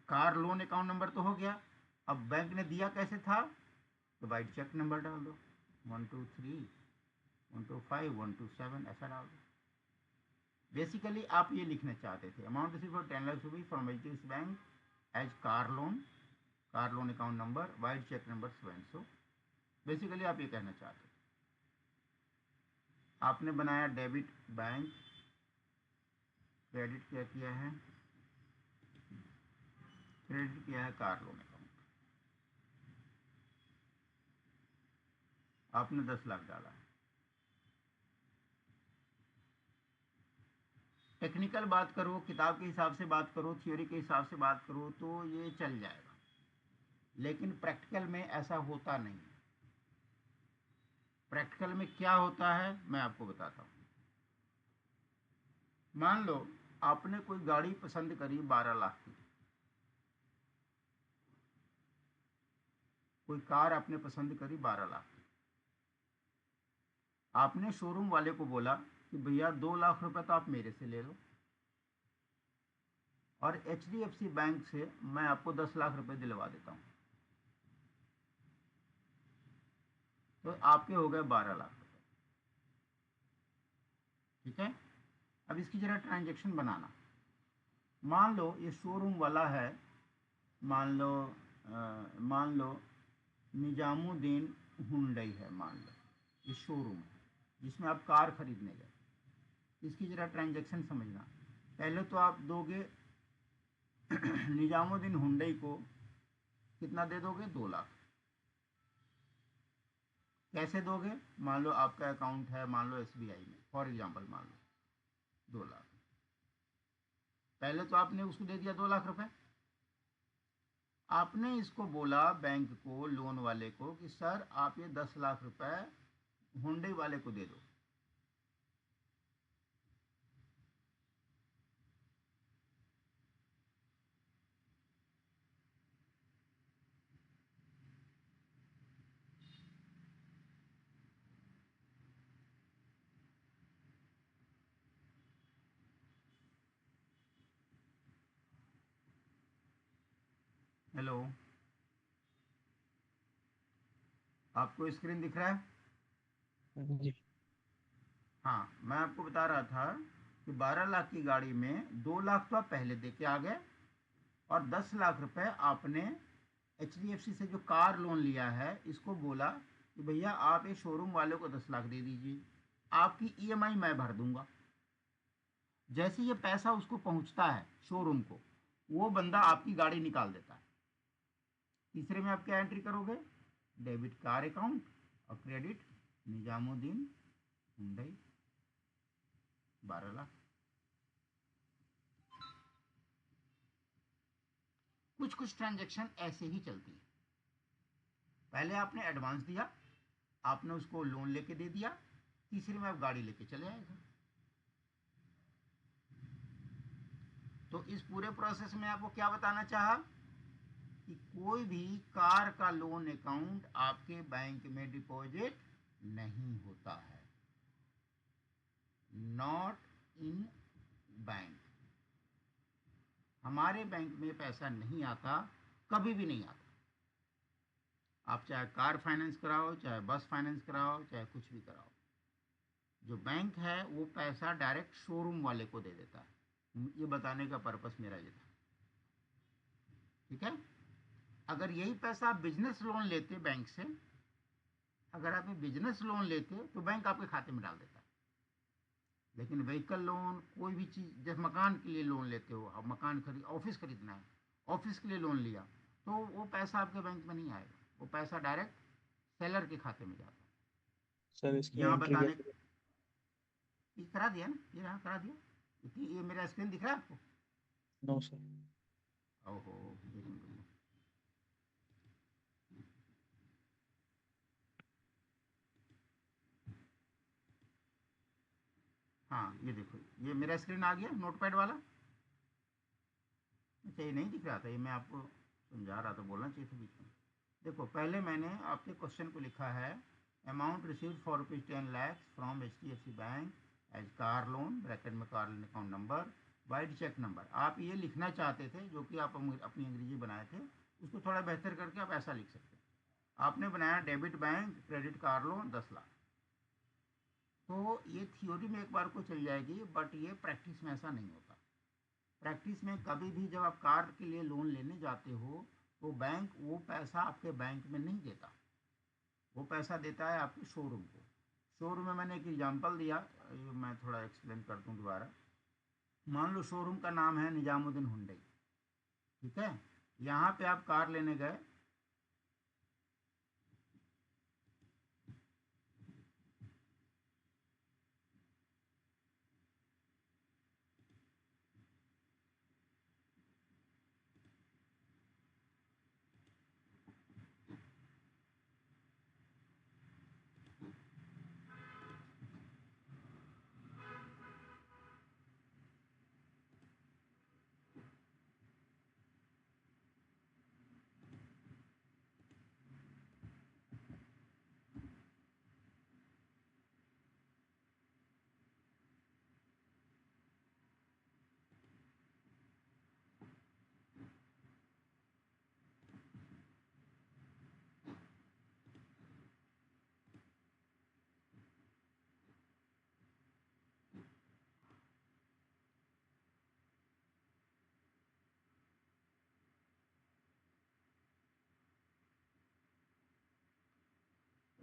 Car loan account number तो हो गया, अब बैंक ने दिया कैसे था, तो वाइड चेक नंबर डाल दो, 1 2 3 1 2 5 1 2 7 ऐसा डाल दो। बेसिकली आप ये लिखना चाहते थे, amount receive for 10 lakhs rupees from HDFC bank as car loan account number vide cheque number so and so. Basically आप ये कहना चाहते थे। आपने बनाया डेबिट बैंक, क्रेडिट क्या किया है, क्रेडिट किया है कार लोन अकाउंट, आपने 10 लाख डाला है। टेक्निकल बात करो, किताब के हिसाब से बात करो, थ्योरी के हिसाब से बात करो तो ये चल जाएगा, लेकिन प्रैक्टिकल में ऐसा होता नहीं। प्रैक्टिकल में क्या होता है मैं आपको बताता हूँ। मान लो आपने कोई गाड़ी पसंद करी 12 लाख की, कोई कार आपने पसंद करी 12 लाख, आपने शोरूम वाले को बोला कि भैया 2 लाख रुपए तो आप मेरे से ले लो, और HDFC बैंक से मैं आपको 10 लाख रुपए दिलवा देता हूं, तो आपके हो गए 12 लाख रुपए। ठीक है, अब इसकी जरा ट्रांजेक्शन बनाना। मान लो ये शोरूम वाला है, मान लो निजामुद्दीन हुंडई है, मान लो ये शोरूम है जिसमें आप कार खरीदने गए। इसकी जरा ट्रांजैक्शन समझना। पहले तो आप दोगे निजामुद्दीन हुंडई को कितना दे दोगे, 2 लाख। कैसे दोगे, मान लो आपका अकाउंट है, मान लो SBI में, फॉर एग्जांपल मान लो 2 लाख। पहले तो आपने उसको दे दिया 2 लाख रुपए। आपने इसको बोला बैंक को, लोन वाले को, कि सर आप ये 10 लाख रुपए हुंडई वाले को दे दो। हेलो, आपको स्क्रीन दिख रहा है? जी। हाँ, मैं आपको बता रहा था कि 12 लाख की गाड़ी में 2 लाख तो आप पहले दे के आ गए, और 10 लाख रुपए आपने HDFC से जो कार लोन लिया है इसको बोला कि भैया आप ये शोरूम वाले को 10 लाख दे दीजिए, आपकी EMI मैं भर दूंगा। जैसे ये पैसा उसको पहुंचता है शोरूम को, वो बंदा आपकी गाड़ी निकाल देता है। तीसरे में आप क्या एंट्री करोगे, डेबिट कार अकाउंट, और क्रेडिट निजामुद्दीन हुंडई 12 लाख। कुछ कुछ ट्रांजैक्शन ऐसे ही चलती है। पहले आपने एडवांस दिया, आपने उसको लोन लेके दे दिया, तीसरे में आप गाड़ी लेके चले आएगा। तो इस पूरे प्रोसेस में आपको क्या बताना चाहा कि कोई भी कार का लोन अकाउंट आपके बैंक में डिपॉजिट नहीं होता है। Not in bank. हमारे बैंक में पैसा नहीं आता, कभी भी नहीं आता। आप चाहे कार फाइनेंस कराओ, चाहे बस फाइनेंस कराओ, चाहे कुछ भी कराओ, जो बैंक है वो पैसा डायरेक्ट शोरूम वाले को दे देता है। ये बताने का पर्पस मेरा ये था। ठीक है, अगर यही पैसा आप बिजनेस लोन लेते बैंक से, अगर आप बिजनेस लोन लेते तो बैंक आपके खाते में डाल देता है। लेकिन व्हीकल लोन, कोई भी चीज़, जैसे मकान के लिए लोन लेते हो, अब मकान खरीद, ऑफिस खरीदना है, ऑफिस के लिए लोन लिया, तो वो पैसा आपके बैंक में नहीं आएगा, वो पैसा डायरेक्ट सेलर के खाते में जाता है। सर इसकी यहाँ एंट्री बताने, कैसे? ये करा दिया ना, ये यहाँ करा दिया। ये मेरा स्क्रीन दिख रहा है आपको? No sir. ओहो, एक मिनट रुको। हाँ, ये देखो, ये मेरा स्क्रीन आ गया नोटपैड वाला। अच्छा, ये नहीं दिख रहा था, ये मैं आपको समझा रहा था, बोलना चाहिए था बीच में। देखो, पहले मैंने आपके क्वेश्चन को लिखा है, amount received for ₹10 lakhs from HDFC bank as car loan, bracket में car loan account number, vide cheque number. आप ये लिखना चाहते थे, जो कि आप अपनी अंग्रेजी बनाए थे, उसको थोड़ा बेहतर करके आप ऐसा लिख सकते हैं। आपने बनाया debit bank credit car loan 10 lakh. तो ये थियोरी में एक बार को चल जाएगी, बट ये प्रैक्टिस में ऐसा नहीं होता। प्रैक्टिस में कभी भी जब आप कार के लिए लोन लेने जाते हो, तो बैंक वो पैसा आपके बैंक में नहीं देता, वो पैसा देता है आपके शोरूम को। शोरूम में मैंने एक एग्जांपल दिया, ये मैं थोड़ा एक्सप्लेन कर दूं दोबारा। मान लो शोरूम का नाम है निजामुद्दीन हुंडई। ठीक है, यहाँ पे आप कार लेने गए,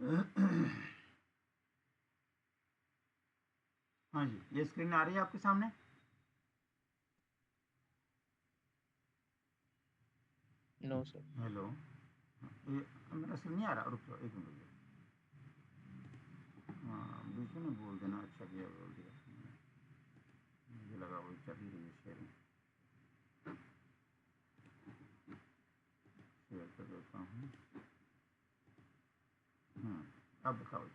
हाँ जी, ये स्क्रीन आ रही है आपके सामने? No sir. हेलो, ये मेरा स्क्रीन नहीं आ रहा? रुक जाओ एक मिनट। हाँ, बीच में बोल देना। अच्छा किया, बोल दिया। मुझे लगा वही चल ही रही है शेयरिंग। शेयर कर देता हूँ। अब बताओ,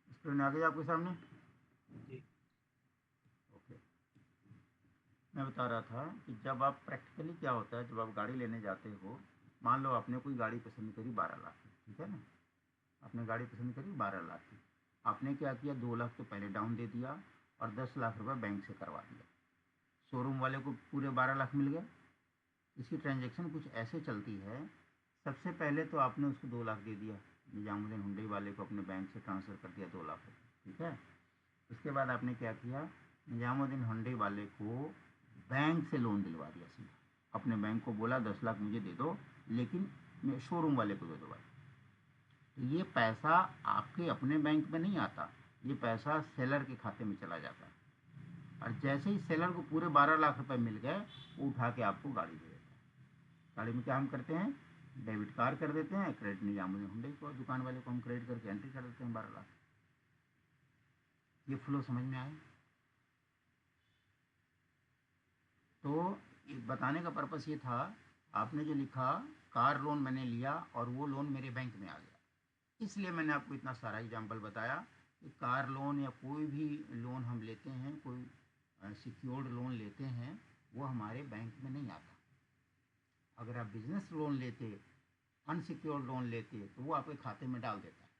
स्क्रीन आ गई आपके सामने? जी। ओके। मैं बता रहा था कि जब आप प्रैक्टिकली क्या होता है, जब आप गाड़ी लेने जाते हो, मान लो आपने कोई गाड़ी पसंद करी 12 लाख की, ठीक है ना? आपने गाड़ी पसंद करी 12 लाख की। आपने क्या किया, 2 लाख तो पहले डाउन दे दिया और 10 लाख रुपये बैंक से करवा दिया। शोरूम वाले को पूरे 12 लाख मिल गए। इसकी ट्रांजैक्शन कुछ ऐसे चलती है, सबसे पहले तो आपने उसको 2 लाख दे दिया, निजामुद्दीन हुंडई वाले को अपने बैंक से ट्रांसफ़र कर दिया 2 लाख रुपये, ठीक है? उसके बाद आपने क्या किया, निजामुद्दीन हुंडई वाले को बैंक से लोन दिलवा दिया सीधा। अपने बैंक को बोला 10 लाख मुझे दे दो, लेकिन शोरूम वाले को दे दो भाई। तो ये पैसा आपके अपने बैंक में नहीं आता, ये पैसा सेलर के खाते में चला जाता है। और जैसे ही सेलर को पूरे 12 लाख रुपए मिल गए, वो उठा के आपको गाड़ी दे देता है। गाड़ी में क्या हम करते हैं, डेबिट कार्ड कर देते हैं, क्रेडिट निजामुद्दीन हुंडई को, दुकान वाले को हम क्रेडिट करके एंट्री कर देते हैं 12 लाख। ये फ्लो समझ में आया? तो बताने का पर्पस ये था, आपने जो लिखा कार लोन मैंने लिया और वो लोन मेरे बैंक में आ गया, इसलिए मैंने आपको इतना सारा एग्जाम्पल बताया कि कार लोन या कोई भी लोन हम लेते हैं, कोई सिक्योर्ड लोन लेते हैं, वो हमारे बैंक में नहीं आता। अगर आप बिजनेस लोन लेते, अनसिक्योर्ड लोन लेते, तो वो आपके खाते में डाल देता है,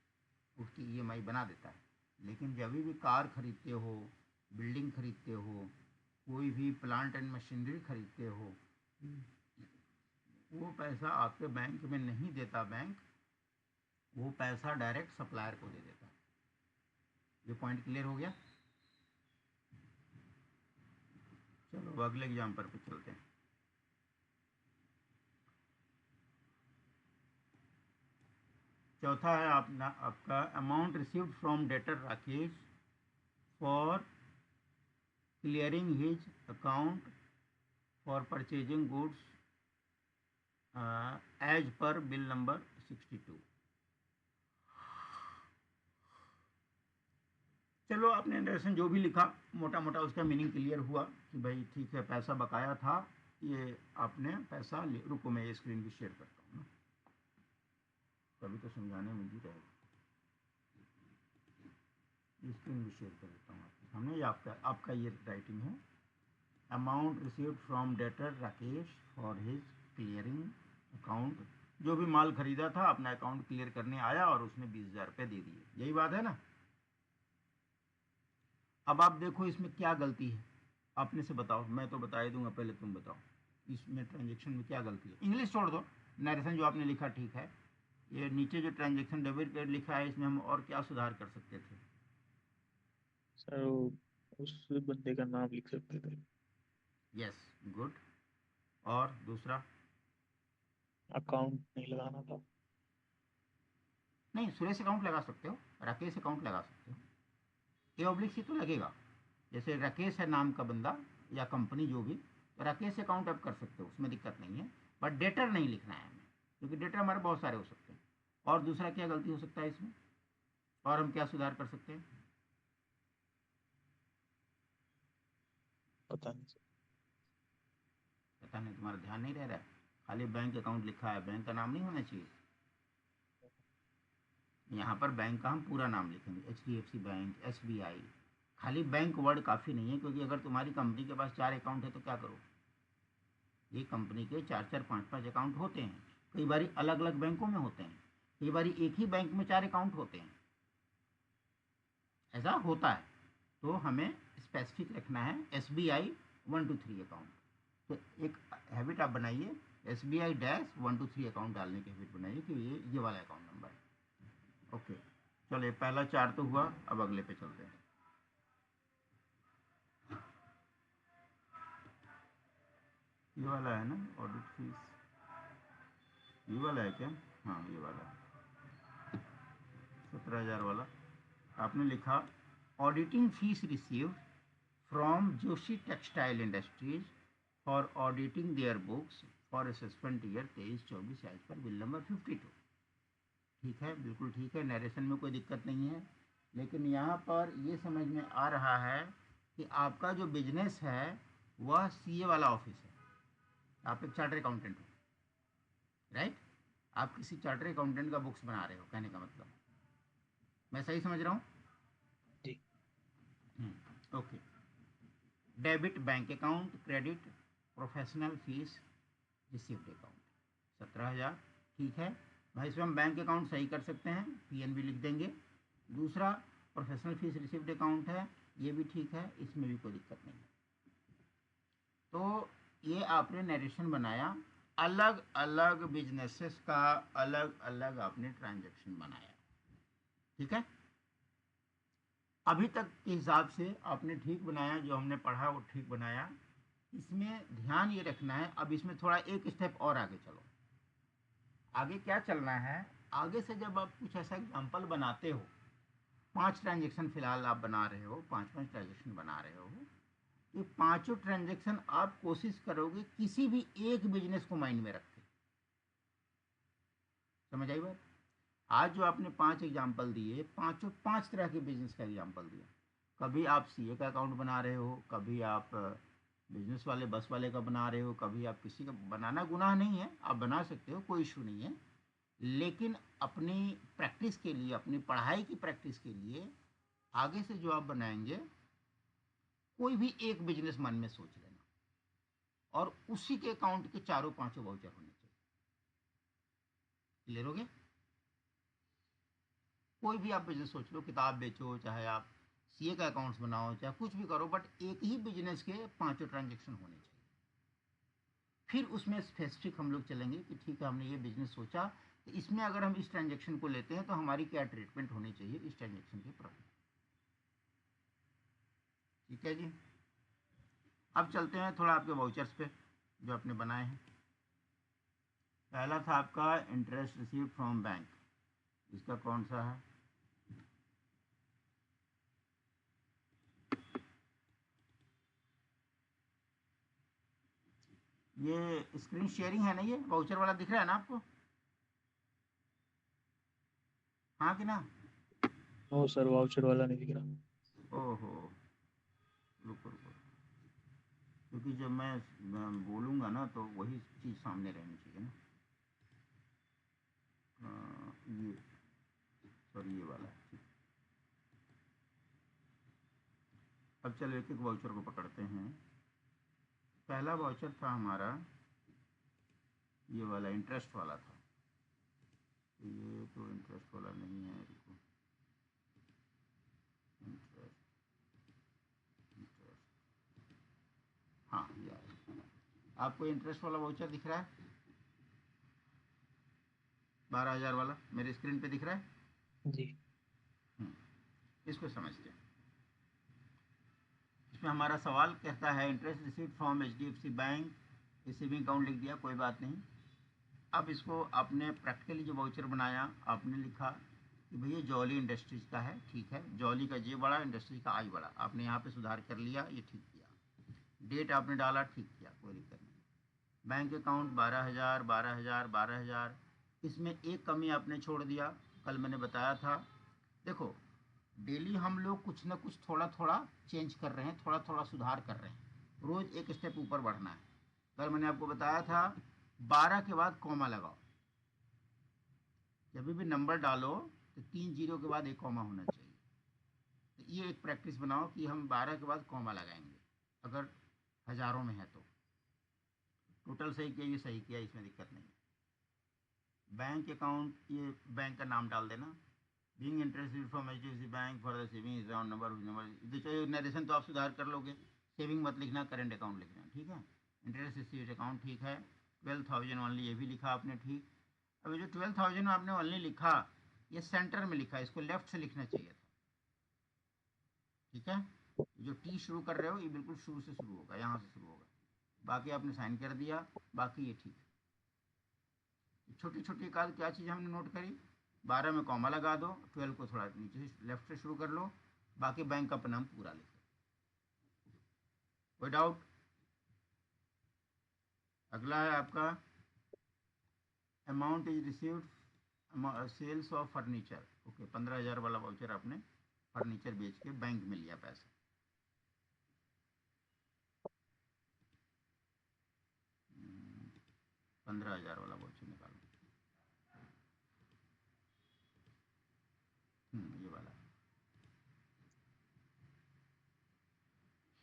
उसकी ईएमआई बना देता है। लेकिन जब भी कार खरीदते हो, बिल्डिंग खरीदते हो, कोई भी प्लांट एंड मशीनरी खरीदते हो, वो पैसा आपके बैंक में नहीं देता बैंक, वो पैसा डायरेक्ट सप्लायर को दे देता है। ये पॉइंट क्लियर हो गया? चलो अब अगले एग्जाम्पल पे चलते हैं। चौथा है आपका amount received from debtor Rakesh for clearing his account for purchasing goods as per bill number 62। चलो आपने अंडरस्टैंड जो भी लिखा, मोटा मोटा उसका मीनिंग क्लियर हुआ कि भाई ठीक है, पैसा बकाया था, ये आपने पैसा रुको मैं ये स्क्रीन भी शेयर करता हूँ ना, तभी तो समझाने में भी रहेगा। ये स्क्रीन भी शेयर कर देता हूँ आपके सामने। ये आपका ये राइटिंग है, amount received from debtor Rakesh for his clearing account. जो भी माल खरीदा था अपना अकाउंट क्लियर करने आया और उसने 20,000 रुपये दे दिए, यही बात है ना? अब आप देखो इसमें क्या गलती है, आपने से बताओ, मैं तो बता ही दूंगा, पहले तुम बताओ इसमें ट्रांजेक्शन में क्या गलती है। इंग्लिश छोड़ दो, नरेशन जो आपने लिखा ठीक है, ये नीचे जो ट्रांजेक्शन डेबिट कार्ड लिखा है, इसमें हम और क्या सुधार कर सकते थे? सर उस बंदे का नाम लिख सकते थे। Yes, good. और दूसरा? अकाउंट नहीं लगाना था। नहीं, सुरेश अकाउंट लगा सकते हो, राकेश अकाउंट लगा सकते हो, ए ऑब्लिक सी तो लगेगा। जैसे राकेश है नाम का बंदा या कंपनी जो भी, तो राकेश अकाउंट आप कर सकते हो, उसमें दिक्कत नहीं है, बट डेटर नहीं लिखना है हमें, क्योंकि डेटर हमारे बहुत सारे हो सकते हैं। और दूसरा क्या गलती हो सकता है इसमें, और हम क्या सुधार कर सकते हैं? पता नहीं सर। पता नहीं, तुम्हारा ध्यान नहीं रह रहा है, खाली बैंक अकाउंट लिखा है, बैंक का नाम नहीं होना चाहिए। यहाँ पर बैंक का हम पूरा नाम लिखेंगे, HDFC बैंक, SBI। खाली बैंक वर्ड काफ़ी नहीं है, क्योंकि अगर तुम्हारी कंपनी के पास 4 अकाउंट है तो क्या करो, ये कंपनी के 4-4, 5-5 अकाउंट होते हैं, कई बार अलग अलग बैंकों में होते हैं, कई बार एक ही बैंक में 4 अकाउंट होते हैं, ऐसा होता है। तो हमें स्पेसिफिक रखना है SBI 1 to 3 अकाउंट। तो एक हैबिट आप बनाइए, SBI-1 to 3 अकाउंट डालने की हैबिट बनाइए कि ये वाला अकाउंट नंबर है। ओके, चलो पहला 4 तो हुआ, अब अगले पे चलते हैं। ये वाला है ना ऑडिट फीस, ये वाला है क्या? हाँ ये वाला है। 17,000 वाला आपने लिखा auditing fees received from Joshi textile industries for auditing their books for assessment year 23-24 as per bill number 52। ठीक है, बिल्कुल ठीक है, नरेशन में कोई दिक्कत नहीं है। लेकिन यहाँ पर ये समझ में आ रहा है कि आपका जो बिजनेस है वह सीए वाला ऑफिस है, आप एक चार्टर अकाउंटेंट हो, राइट? आप किसी चार्टर अकाउंटेंट का बुक्स बना रहे हो, कहने का मतलब, मैं सही समझ रहा हूँ? जी। Okay. Debit bank account, credit professional fees receipt account 17,000। ठीक है भाई, इसमें हम बैंक अकाउंट सही कर सकते हैं, पीएनबी लिख देंगे। दूसरा प्रोफेशनल फीस रिसिप्ट अकाउंट है, ये भी ठीक है, इसमें भी कोई दिक्कत नहीं है। तो ये आपने नरेशन बनाया, अलग अलग बिजनेसेस का अलग अलग आपने ट्रांजैक्शन बनाया। ठीक है, अभी तक के हिसाब से आपने ठीक बनाया, जो हमने पढ़ा वो ठीक बनाया। इसमें ध्यान ये रखना है, अब इसमें थोड़ा एक स्टेप और आगे चलो। आगे क्या चलना है, आगे से जब आप कुछ ऐसा एग्जाम्पल बनाते हो, 5 ट्रांजेक्शन फिलहाल आप बना रहे हो, 5 ट्रांजेक्शन बना रहे हो, ये 5 ट्रांजेक्शन आप कोशिश करोगे किसी भी एक बिजनेस को माइंड में रखें। समझ आई बात? आज जो आपने 5 एग्जाम्पल दिए, पांचों 5 तरह के बिजनेस का एग्जाम्पल दिया। कभी आप सीए का अकाउंट बना रहे हो, कभी आप बिजनेस वाले बस वाले का बना रहे हो, कभी आप किसी का, बनाना गुनाह नहीं है, आप बना सकते हो, कोई इशू नहीं है। लेकिन अपनी प्रैक्टिस के लिए, अपनी पढ़ाई की प्रैक्टिस के लिए आगे से जो आप बनाएंगे, कोई भी एक बिजनेस मन में सोच लेना और उसी के अकाउंट के चारों पांचों वाउचर होने चाहिए। क्लियर हो गया? कोई भी आप बिजनेस सोच लो, किताब बेचो, चाहे आप सीए का अकाउंट्स बनाओ, चाहे कुछ भी करो, बट एक ही बिजनेस के 5 ट्रांजेक्शन होने चाहिए। फिर उसमें स्पेसिफिक हम लोग चलेंगे कि ठीक है, हमने ये बिजनेस सोचा, तो इसमें अगर हम इस ट्रांजेक्शन को लेते हैं तो हमारी क्या ट्रीटमेंट होनी चाहिए इस ट्रांजेक्शन के प्रति। ठीक है जी, अब चलते हैं थोड़ा आपके वाउचर्स पे जो आपने बनाए हैं। पहला था आपका इंटरेस्ट रिसीव फ्रॉम बैंक, इसका कौन सा है? ये स्क्रीन शेयरिंग है ना, ये वाउचर वाला दिख रहा है ना आपको? हाँ कि ना? नो सर, वाउचर वाला नहीं दिख रहा। ओहो, रुको रुको, क्योंकि जब मैं बोलूँगा ना तो वही चीज़ सामने रहनी चाहिए ना। ये सॉरी, ये वाला है। अब चलो एक एक वाउचर को पकड़ते हैं। पहला वाउचर था हमारा ये वाला, इंटरेस्ट वाला था। ये तो इंटरेस्ट वाला नहीं है, रुको, इंटरेस्ट, इंटरेस्ट, हाँ ये आया। आपको इंटरेस्ट वाला वाउचर दिख रहा है? 12,000 वाला मेरे स्क्रीन पे दिख रहा है जी। इसको समझते हैं। इसमें हमारा सवाल कहता है interest received from HDFC bank, receiving account लिख दिया, कोई बात नहीं। अब इसको आपने प्रैक्टिकली जो वाउचर बनाया, आपने लिखा कि भैया जॉली इंडस्ट्रीज का है, ठीक है, जॉली का जे बड़ा, इंडस्ट्रीज का आई बड़ा, आपने यहाँ पे सुधार कर लिया, ये ठीक किया। डेट आपने डाला, ठीक किया, कोई दिक्कत नहीं। बैंक अकाउंट 12,000 12,000 12,000, इसमें एक कमी आपने छोड़ दिया, कल मैंने बताया था। देखो, डेली हम लोग कुछ ना कुछ थोड़ा थोड़ा चेंज कर रहे हैं, थोड़ा थोड़ा सुधार कर रहे हैं, रोज़ एक स्टेप ऊपर बढ़ना है। कल मैंने आपको बताया था 12 के बाद कॉमा लगाओ, जब भी नंबर डालो तो 3 जीरो के बाद एक कॉमा होना चाहिए। तो ये एक प्रैक्टिस बनाओ कि हम 12 के बाद कॉमा लगाएंगे, अगर हज़ारों में है तो। टोटल सही किया, ये सही किया, इसमें दिक्कत नहीं। बैंक अकाउंट, ये बैंक का नाम डाल देना, being interested from HDFC bank for the saving account number, narration तो आप सुधार कर लोगे, सेविंग मत लिखना, करेंट अकाउंट लिखना, ठीक है। इंटरेस्ट रिसीव्ड अकाउंट ठीक है, 12,000 ओनली, ये भी लिखा आपने, ठीक। अब जो 12,000 आपने ओनली लिखा, ये सेंटर में लिखा, इसको लेफ्ट से लिखना चाहिए था, ठीक है। जो टी शुरू कर रहे हो, ये बिल्कुल शुरू से शुरू होगा, यहाँ से शुरू होगा, बाकी आपने साइन कर दिया, बाकी ये ठीक है। छोटी छोटी एकाध क्या चीज़ हमने नोट करी, 12 में कॉमा लगा दो, 12 को थोड़ा नीचे लेफ्ट से शुरू कर लो, बाकी बैंक का नाम पूरा लिखो। कोई डाउट? अगला है आपका amount is received sales of furniture. Okay, 15,000 वाला वाउचर आपने फर्नीचर बेच के बैंक में लिया पैसा। हम्म, 15,000 वाला वाउचर निकालो। ये वाला,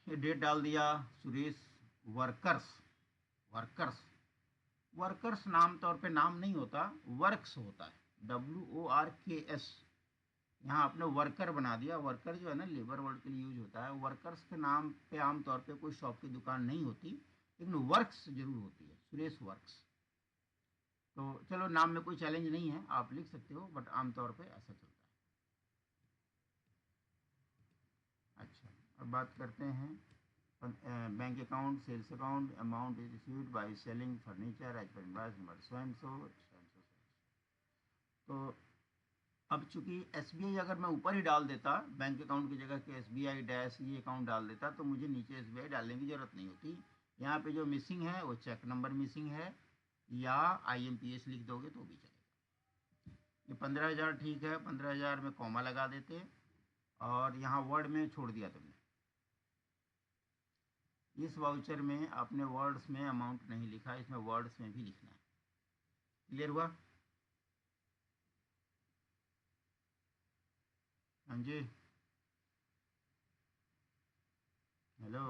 ये डेट डाल दिया सुरेश। वर्कर्स, वर्कर्स, वर्कर्स नाम तौर पे नाम नहीं होता, वर्क्स होता है, WORKS। यहाँ आपने वर्कर बना दिया। वर्कर जो है ना, लेबर वर्ड के लिए यूज होता है। वर्कर्स के नाम पे आमतौर पे कोई शॉप की दुकान नहीं होती, लेकिन वर्क्स जरूर होती है, सुरेश वर्क्स। तो चलो, नाम में कोई चैलेंज नहीं है, आप लिख सकते हो, बट आमतौर पे ऐसा चलता है। अच्छा, अब बात करते हैं bank account, sales account. Amount is received by selling furniture as per invoice number so and so. तो अब चूंकि SBI अगर मैं ऊपर ही डाल देता, बैंक अकाउंट की जगह के SBI डैश ये अकाउंट डाल देता, तो मुझे नीचे SBI डालने की ज़रूरत नहीं होती। यहाँ पे जो मिसिंग है वो चेक नंबर मिसिंग है, या IMPS लिख दोगे तो भी चलेगा। ये 15,000 ठीक है, 15,000 में कॉमा लगा देते, और यहाँ वर्ड में छोड़ दिया तुमने। इस वाउचर में आपने वर्ड्स में अमाउंट नहीं लिखा, इसमें वर्ड्स में भी लिखना है। क्लियर हुआ? हाँ जी, हेलो।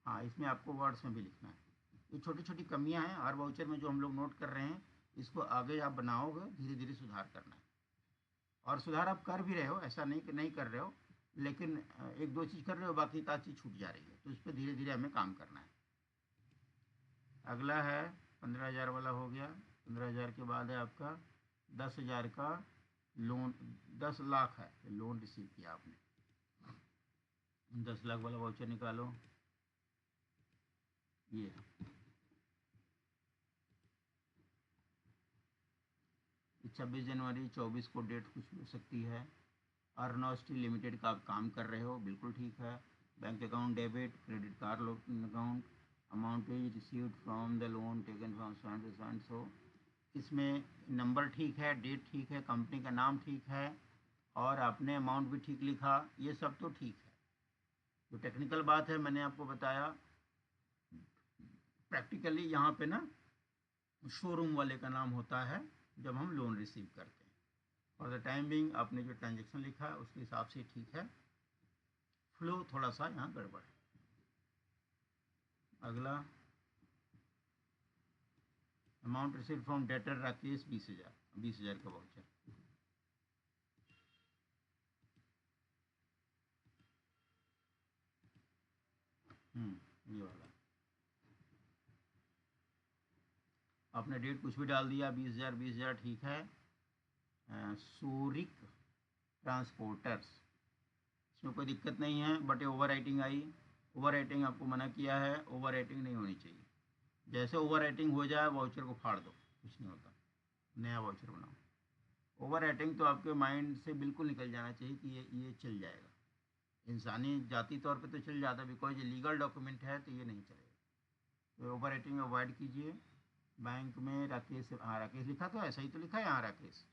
हाँ, इसमें आपको वर्ड्स में भी लिखना है। ये छोटी छोटी कमियां हैं हर वाउचर में जो हम लोग नोट कर रहे हैं, इसको आगे आप बनाओगे, धीरे धीरे सुधार करना है। और सुधार आप कर भी रहे हो, ऐसा नहीं कि नहीं कर रहे हो, लेकिन एक दो चीज़ कर रहे हो, बाकी एक आध चीज़ छूट जा रही है, तो इस पर धीरे धीरे हमें काम करना है। अगला है 15,000 वाला हो गया। 15,000 के बाद है आपका 10,000 का लोन। 10 लाख है, लोन रिसीव किया आपने। 10 लाख वाला वाउचर निकालो। ये 26 जनवरी 24 को डेट कुछ भी हो सकती है। अर्नो स्टील लिमिटेड का आप काम कर रहे हो, बिल्कुल ठीक है। Bank account debit, credit card loan account, amount is received from the loan taken from so. इसमें नंबर ठीक है, डेट ठीक है, कंपनी का नाम ठीक है, और आपने अमाउंट भी ठीक लिखा, ये सब तो ठीक है। जो टेक्निकल बात है मैंने आपको बताया। प्रैक्टिकली यहाँ पे ना शोरूम वाले का नाम होता है जब हम लोन रिसीव करते हैं। फॉर द टाइम बिंग आपने जो ट्रांजेक्शन लिखा है उसके हिसाब से ठीक है, फ्लो थोड़ा सा यहाँ गड़बड़ है। अगला, amount receive from debtor Rakesh 20,000, 20,000 का वाउचर। ये वाला आपने डेट कुछ भी डाल दिया, 20,000 20,000 ठीक है। सूरिक ट्रांसपोर्टर्स, इसमें कोई दिक्कत नहीं है, बट ये over writing I. Over writing आपको मना किया है, ओवर राइटिंग नहीं होनी चाहिए। जैसे ओवर राइटिंग हो जाए वाउचर को फाड़ दो, कुछ नहीं होता, नया वाउचर बनाओ। ओवर राइटिंग तो आपके माइंड से बिल्कुल निकल जाना चाहिए कि ये चल जाएगा। इंसानी जाति तौर पे तो चल जाता है, बिकॉज ये लीगल डॉक्यूमेंट है, तो ये नहीं चलेगा। तो ओवर राइटिंग अवॉइड कीजिए। बैंक में राकेश, हाँ राकेश लिखा तो है, सही तो लिखा है यहाँ राकेश,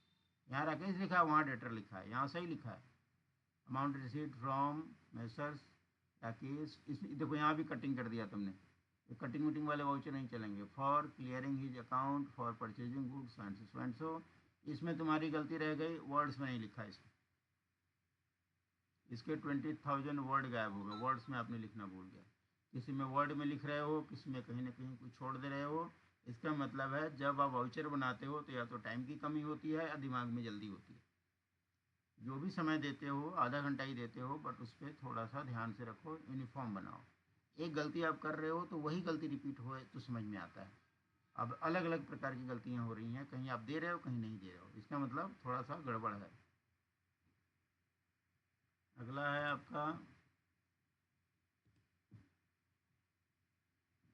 यहाँ राकेश लिखा है, वहाँ डेटर लिखा है, यहाँ सही लिखा है। Amount received from messrs Rakesh, इस देखो यहाँ भी कटिंग कर दिया तुमने। ये कटिंग वीटिंग वाले वाउचर नहीं चलेंगे। For clearing his account for purchasing goods and so, इसमें तुम्हारी गलती रह गई, वर्ड्स में नहीं लिखा इसमें। इसके 20,000 वर्ड गायब हो गए, वर्ड्स में आपने लिखना भूल गया। किसी में वर्ड में लिख रहे हो, किसी में कहीं ना कहीं कुछ छोड़ दे रहे हो। इसका मतलब है जब आप वाउचर बनाते हो तो या तो टाइम की कमी होती है या दिमाग में जल्दी होती है। जो भी समय देते हो आधा घंटा ही देते हो, बट उस पर थोड़ा सा ध्यान से रखो, यूनिफॉर्म बनाओ। एक गलती आप कर रहे हो तो वही गलती रिपीट हो तो समझ में आता है। अब अलग अलग प्रकार की गलतियां हो रही हैं, कहीं आप दे रहे हो कहीं नहीं दे रहे हो, इसका मतलब थोड़ा सा गड़बड़ है। अगला है आपका,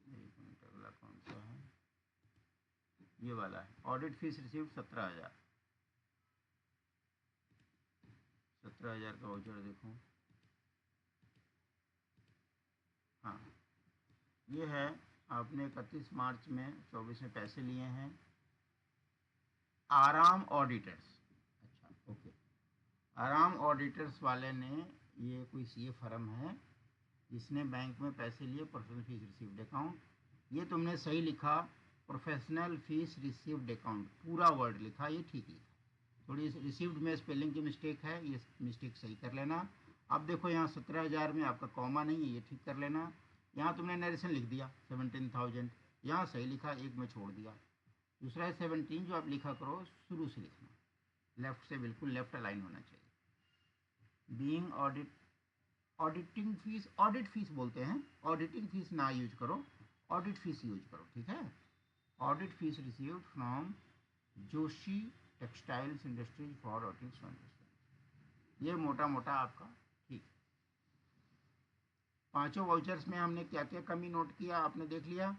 एक मिनट, अगला कौन सा है, ये वाला है। Audit fees received 17,000। 17,000 का वाउचर देखो। हाँ, ये है, आपने 31 मार्च में 24 में पैसे लिए हैं। आराम ऑडिटर्स, अच्छा ओके, आराम ऑडिटर्स वाले ने, ये कोई सीए फर्म है जिसने बैंक में पैसे लिए, प्रोफेशनल फीस रिसीव्ड अकाउंट, ये तुमने सही लिखा, प्रोफेशनल फीस रिसीव्ड अकाउंट पूरा वर्ड लिखा, ये ठीक लिखा। थोड़ी रिसीव्ड में स्पेलिंग की मिस्टेक है, ये मिस्टेक सही कर लेना। अब देखो यहाँ 17,000 में आपका कॉमा नहीं है, ये ठीक कर लेना। यहाँ तुमने नरेशन लिख दिया 17,000, यहाँ सही लिखा, एक में छोड़ दिया। दूसरा है 17, जो आप लिखा करो शुरू से लिखना, लेफ्ट से बिल्कुल लेफ्ट अलाइन होना चाहिए। Being audit, auditing fees, audit fees बोलते हैं, ऑडिटिंग फीस ना यूज करो, ऑडिट फीस यूज करो, ठीक है। Audit fees received from Joshi textiles industries for auditing, ये मोटा मोटा आपका ठीक है। पांचों वाउचर्स में हमने क्या क्या कमी नोट किया, आपने देख लिया।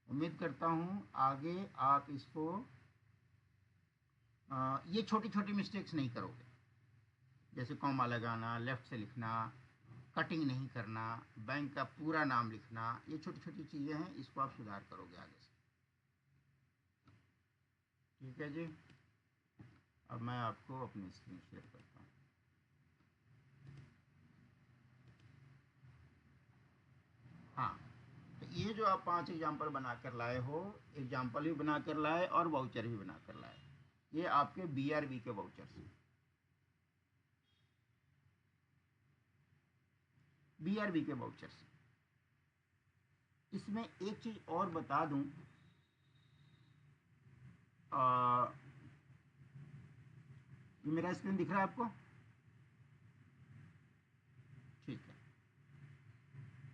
उम्मीद करता हूँ आगे आप इसको ये छोटी छोटी मिस्टेक्स नहीं करोगे, जैसे कॉमा लगाना, लेफ्ट से लिखना, कटिंग नहीं करना, बैंक का पूरा नाम लिखना, ये छोटी छोटी चीज़ें हैं, इसको आप सुधार करोगे आगे से। ठीक है जी, अब मैं आपको अपनी स्क्रीन शेयर करता हूँ। हाँ, तो ये जो आप 5 एग्जाम्पल बना कर लाए हो, एग्जाम्पल भी बना कर लाए और वाउचर भी बना कर लाए, ये आपके बीआरबी के वाउचर्स हैं। बीआरबी के वाउचर्स। इसमें एक चीज और बता दूं, ये मेरा स्क्रीन दिख रहा है आपको? ठीक है,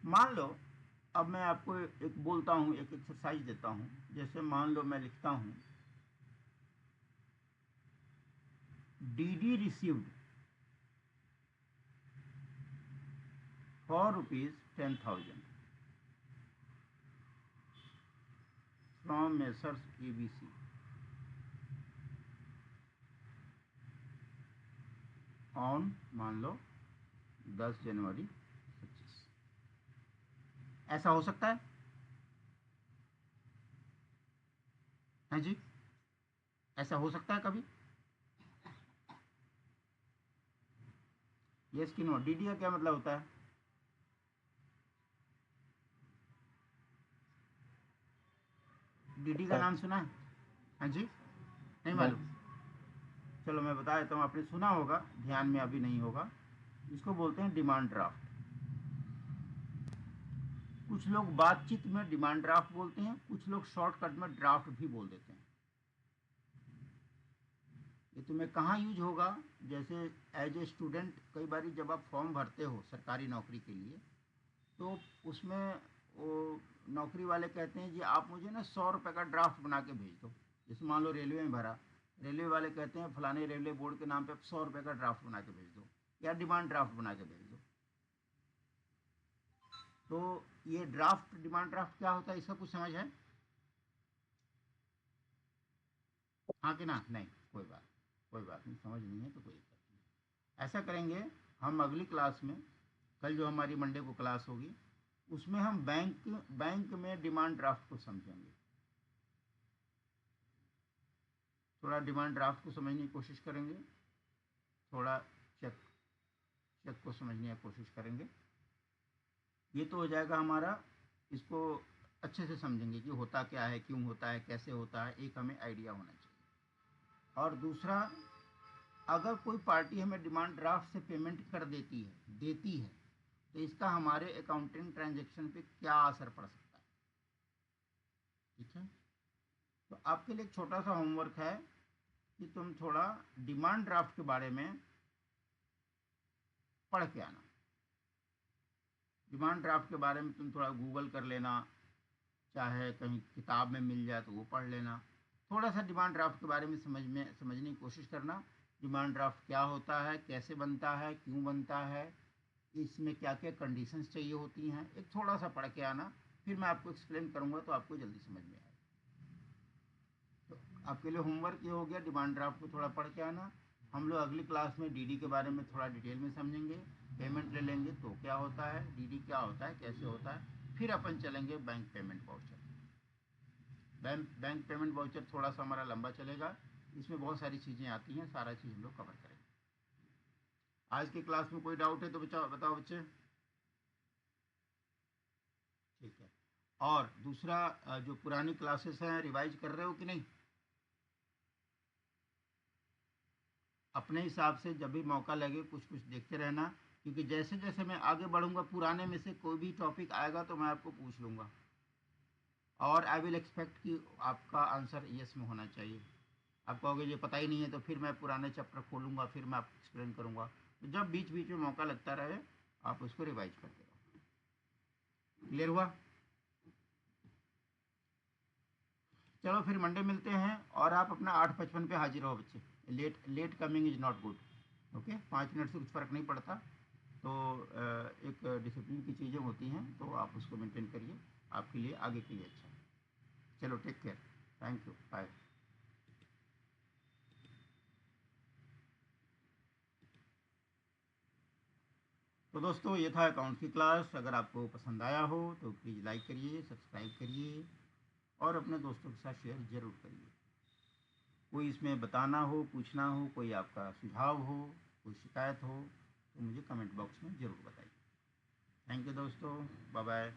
मान लो अब मैं आपको एक बोलता हूं, एक एक्सरसाइज देता हूं। जैसे मान लो मैं लिखता हूं DD received for ₹10,000 from messrs ABC on, मान लो 10 जनवरी 25। ऐसा हो सकता है? हैं जी, ऐसा हो सकता है कभी? यस कि नो? डीडी का क्या मतलब होता है? डीडी का नाम सुना है? हाँ जी, नहीं मालूम? चलो मैं बता देता हूँ, आपने सुना होगा, ध्यान में अभी नहीं होगा। इसको बोलते हैं डिमांड ड्राफ्ट। कुछ लोग बातचीत में डिमांड ड्राफ्ट बोलते हैं, कुछ लोग शॉर्टकट में ड्राफ्ट भी बोल देते हैं। ये तुम्हें कहाँ यूज होगा? जैसे एज ए स्टूडेंट कई बार जब आप फॉर्म भरते हो सरकारी नौकरी के लिए, तो उसमें वो नौकरी वाले कहते हैं जी आप मुझे ना 100 रुपये का ड्राफ्ट बना के भेज दो। जैसे मान लो रेलवे में भरा, रेलवे वाले कहते हैं फलाने रेलवे बोर्ड के नाम पे 100 रुपये का ड्राफ्ट बना के भेज दो, या डिमांड ड्राफ्ट बना के भेज दो। तो ये ड्राफ्ट, डिमांड ड्राफ्ट क्या होता है, इसका कुछ समझ है? हाँ कि ना? नहीं, कोई बात नहीं, समझ नहीं है तो कोई बात नहीं। ऐसा करेंगे, हम अगली क्लास में, कल जो हमारी मंडे को क्लास होगी, उसमें हम बैंक में डिमांड ड्राफ्ट को समझेंगे। थोड़ा डिमांड ड्राफ्ट को समझने की कोशिश करेंगे, थोड़ा चेक को समझने की कोशिश करेंगे। ये तो हो जाएगा हमारा, इसको अच्छे से समझेंगे कि होता क्या है, क्यों होता है, कैसे होता है, एक हमें आइडिया होना चाहिए। और दूसरा, अगर कोई पार्टी हमें डिमांड ड्राफ्ट से पेमेंट कर देती है तो इसका हमारे अकाउंटिंग ट्रांजैक्शन पे क्या असर पड़ सकता है। ठीक है, तो आपके लिए एक छोटा सा होमवर्क है कि तुम थोड़ा डिमांड ड्राफ्ट के बारे में पढ़ के आना। डिमांड ड्राफ्ट के बारे में तुम थोड़ा गूगल कर लेना, चाहे कहीं किताब में मिल जाए तो वो पढ़ लेना। थोड़ा सा डिमांड ड्राफ्ट के बारे में समझने की कोशिश करना। डिमांड ड्राफ्ट क्या होता है, कैसे बनता है, क्यों बनता है, इसमें क्या क्या कंडीशंस चाहिए होती हैं, एक थोड़ा सा पढ़ के आना, फिर मैं आपको एक्सप्लेन करूँगा तो आपको जल्दी समझ में आएगा। तो आपके लिए होमवर्क ये हो गया, डिमांड ड्राफ्ट को थोड़ा पढ़ के आना। हम लोग अगली क्लास में डीडी के बारे में थोड़ा डिटेल में समझेंगे, पेमेंट ले लेंगे तो क्या होता है, डीडी क्या होता है, कैसे होता है, फिर अपन चलेंगे bank payment voucher. Bank payment voucher थोड़ा सा हमारा लंबा चलेगा, इसमें बहुत सारी चीज़ें आती हैं, सारा चीज़ हम लोग कवर करेंगे। आज की क्लास में कोई डाउट है तो बताओ बच्चे। ठीक है। और दूसरा, जो पुरानी क्लासेस हैं रिवाइज कर रहे हो कि नहीं? अपने हिसाब से जब भी मौका लगे कुछ कुछ देखते रहना, क्योंकि जैसे जैसे मैं आगे बढ़ूंगा पुराने में से कोई भी टॉपिक आएगा तो मैं आपको पूछ लूँगा, और आई विल एक्सपेक्ट कि आपका आंसर यस में होना चाहिए। आप कहोगे ये पता ही नहीं है तो फिर मैं पुराने चैप्टर खोलूँगा, फिर मैं आपको एक्सप्लेन करूँगा। तो जब बीच बीच में मौका लगता रहे आप उसको रिवाइज करते रहो। क्लियर हुआ? चलो फिर मंडे मिलते हैं, और आप अपना 8:55 पे हाजिर रहो बच्चे। Late coming is not good. Okay, 5 minute से कुछ फ़र्क नहीं पड़ता, तो एक डिसिप्लिन की चीज़ें होती हैं तो आप उसको मेंटेन करिए, आपके लिए आगे के लिए अच्छा है। चलो take care, thank you, bye. तो दोस्तों ये था अकाउंट की क्लास। अगर आपको पसंद आया हो तो प्लीज़ लाइक करिए, सब्सक्राइब करिए, और अपने दोस्तों के साथ शेयर ज़रूर करिए। कोई इसमें बताना हो, पूछना हो, कोई आपका सुझाव हो, कोई शिकायत हो तो मुझे कमेंट बॉक्स में ज़रूर बताइए। थैंक यू दोस्तों, बाय बाय।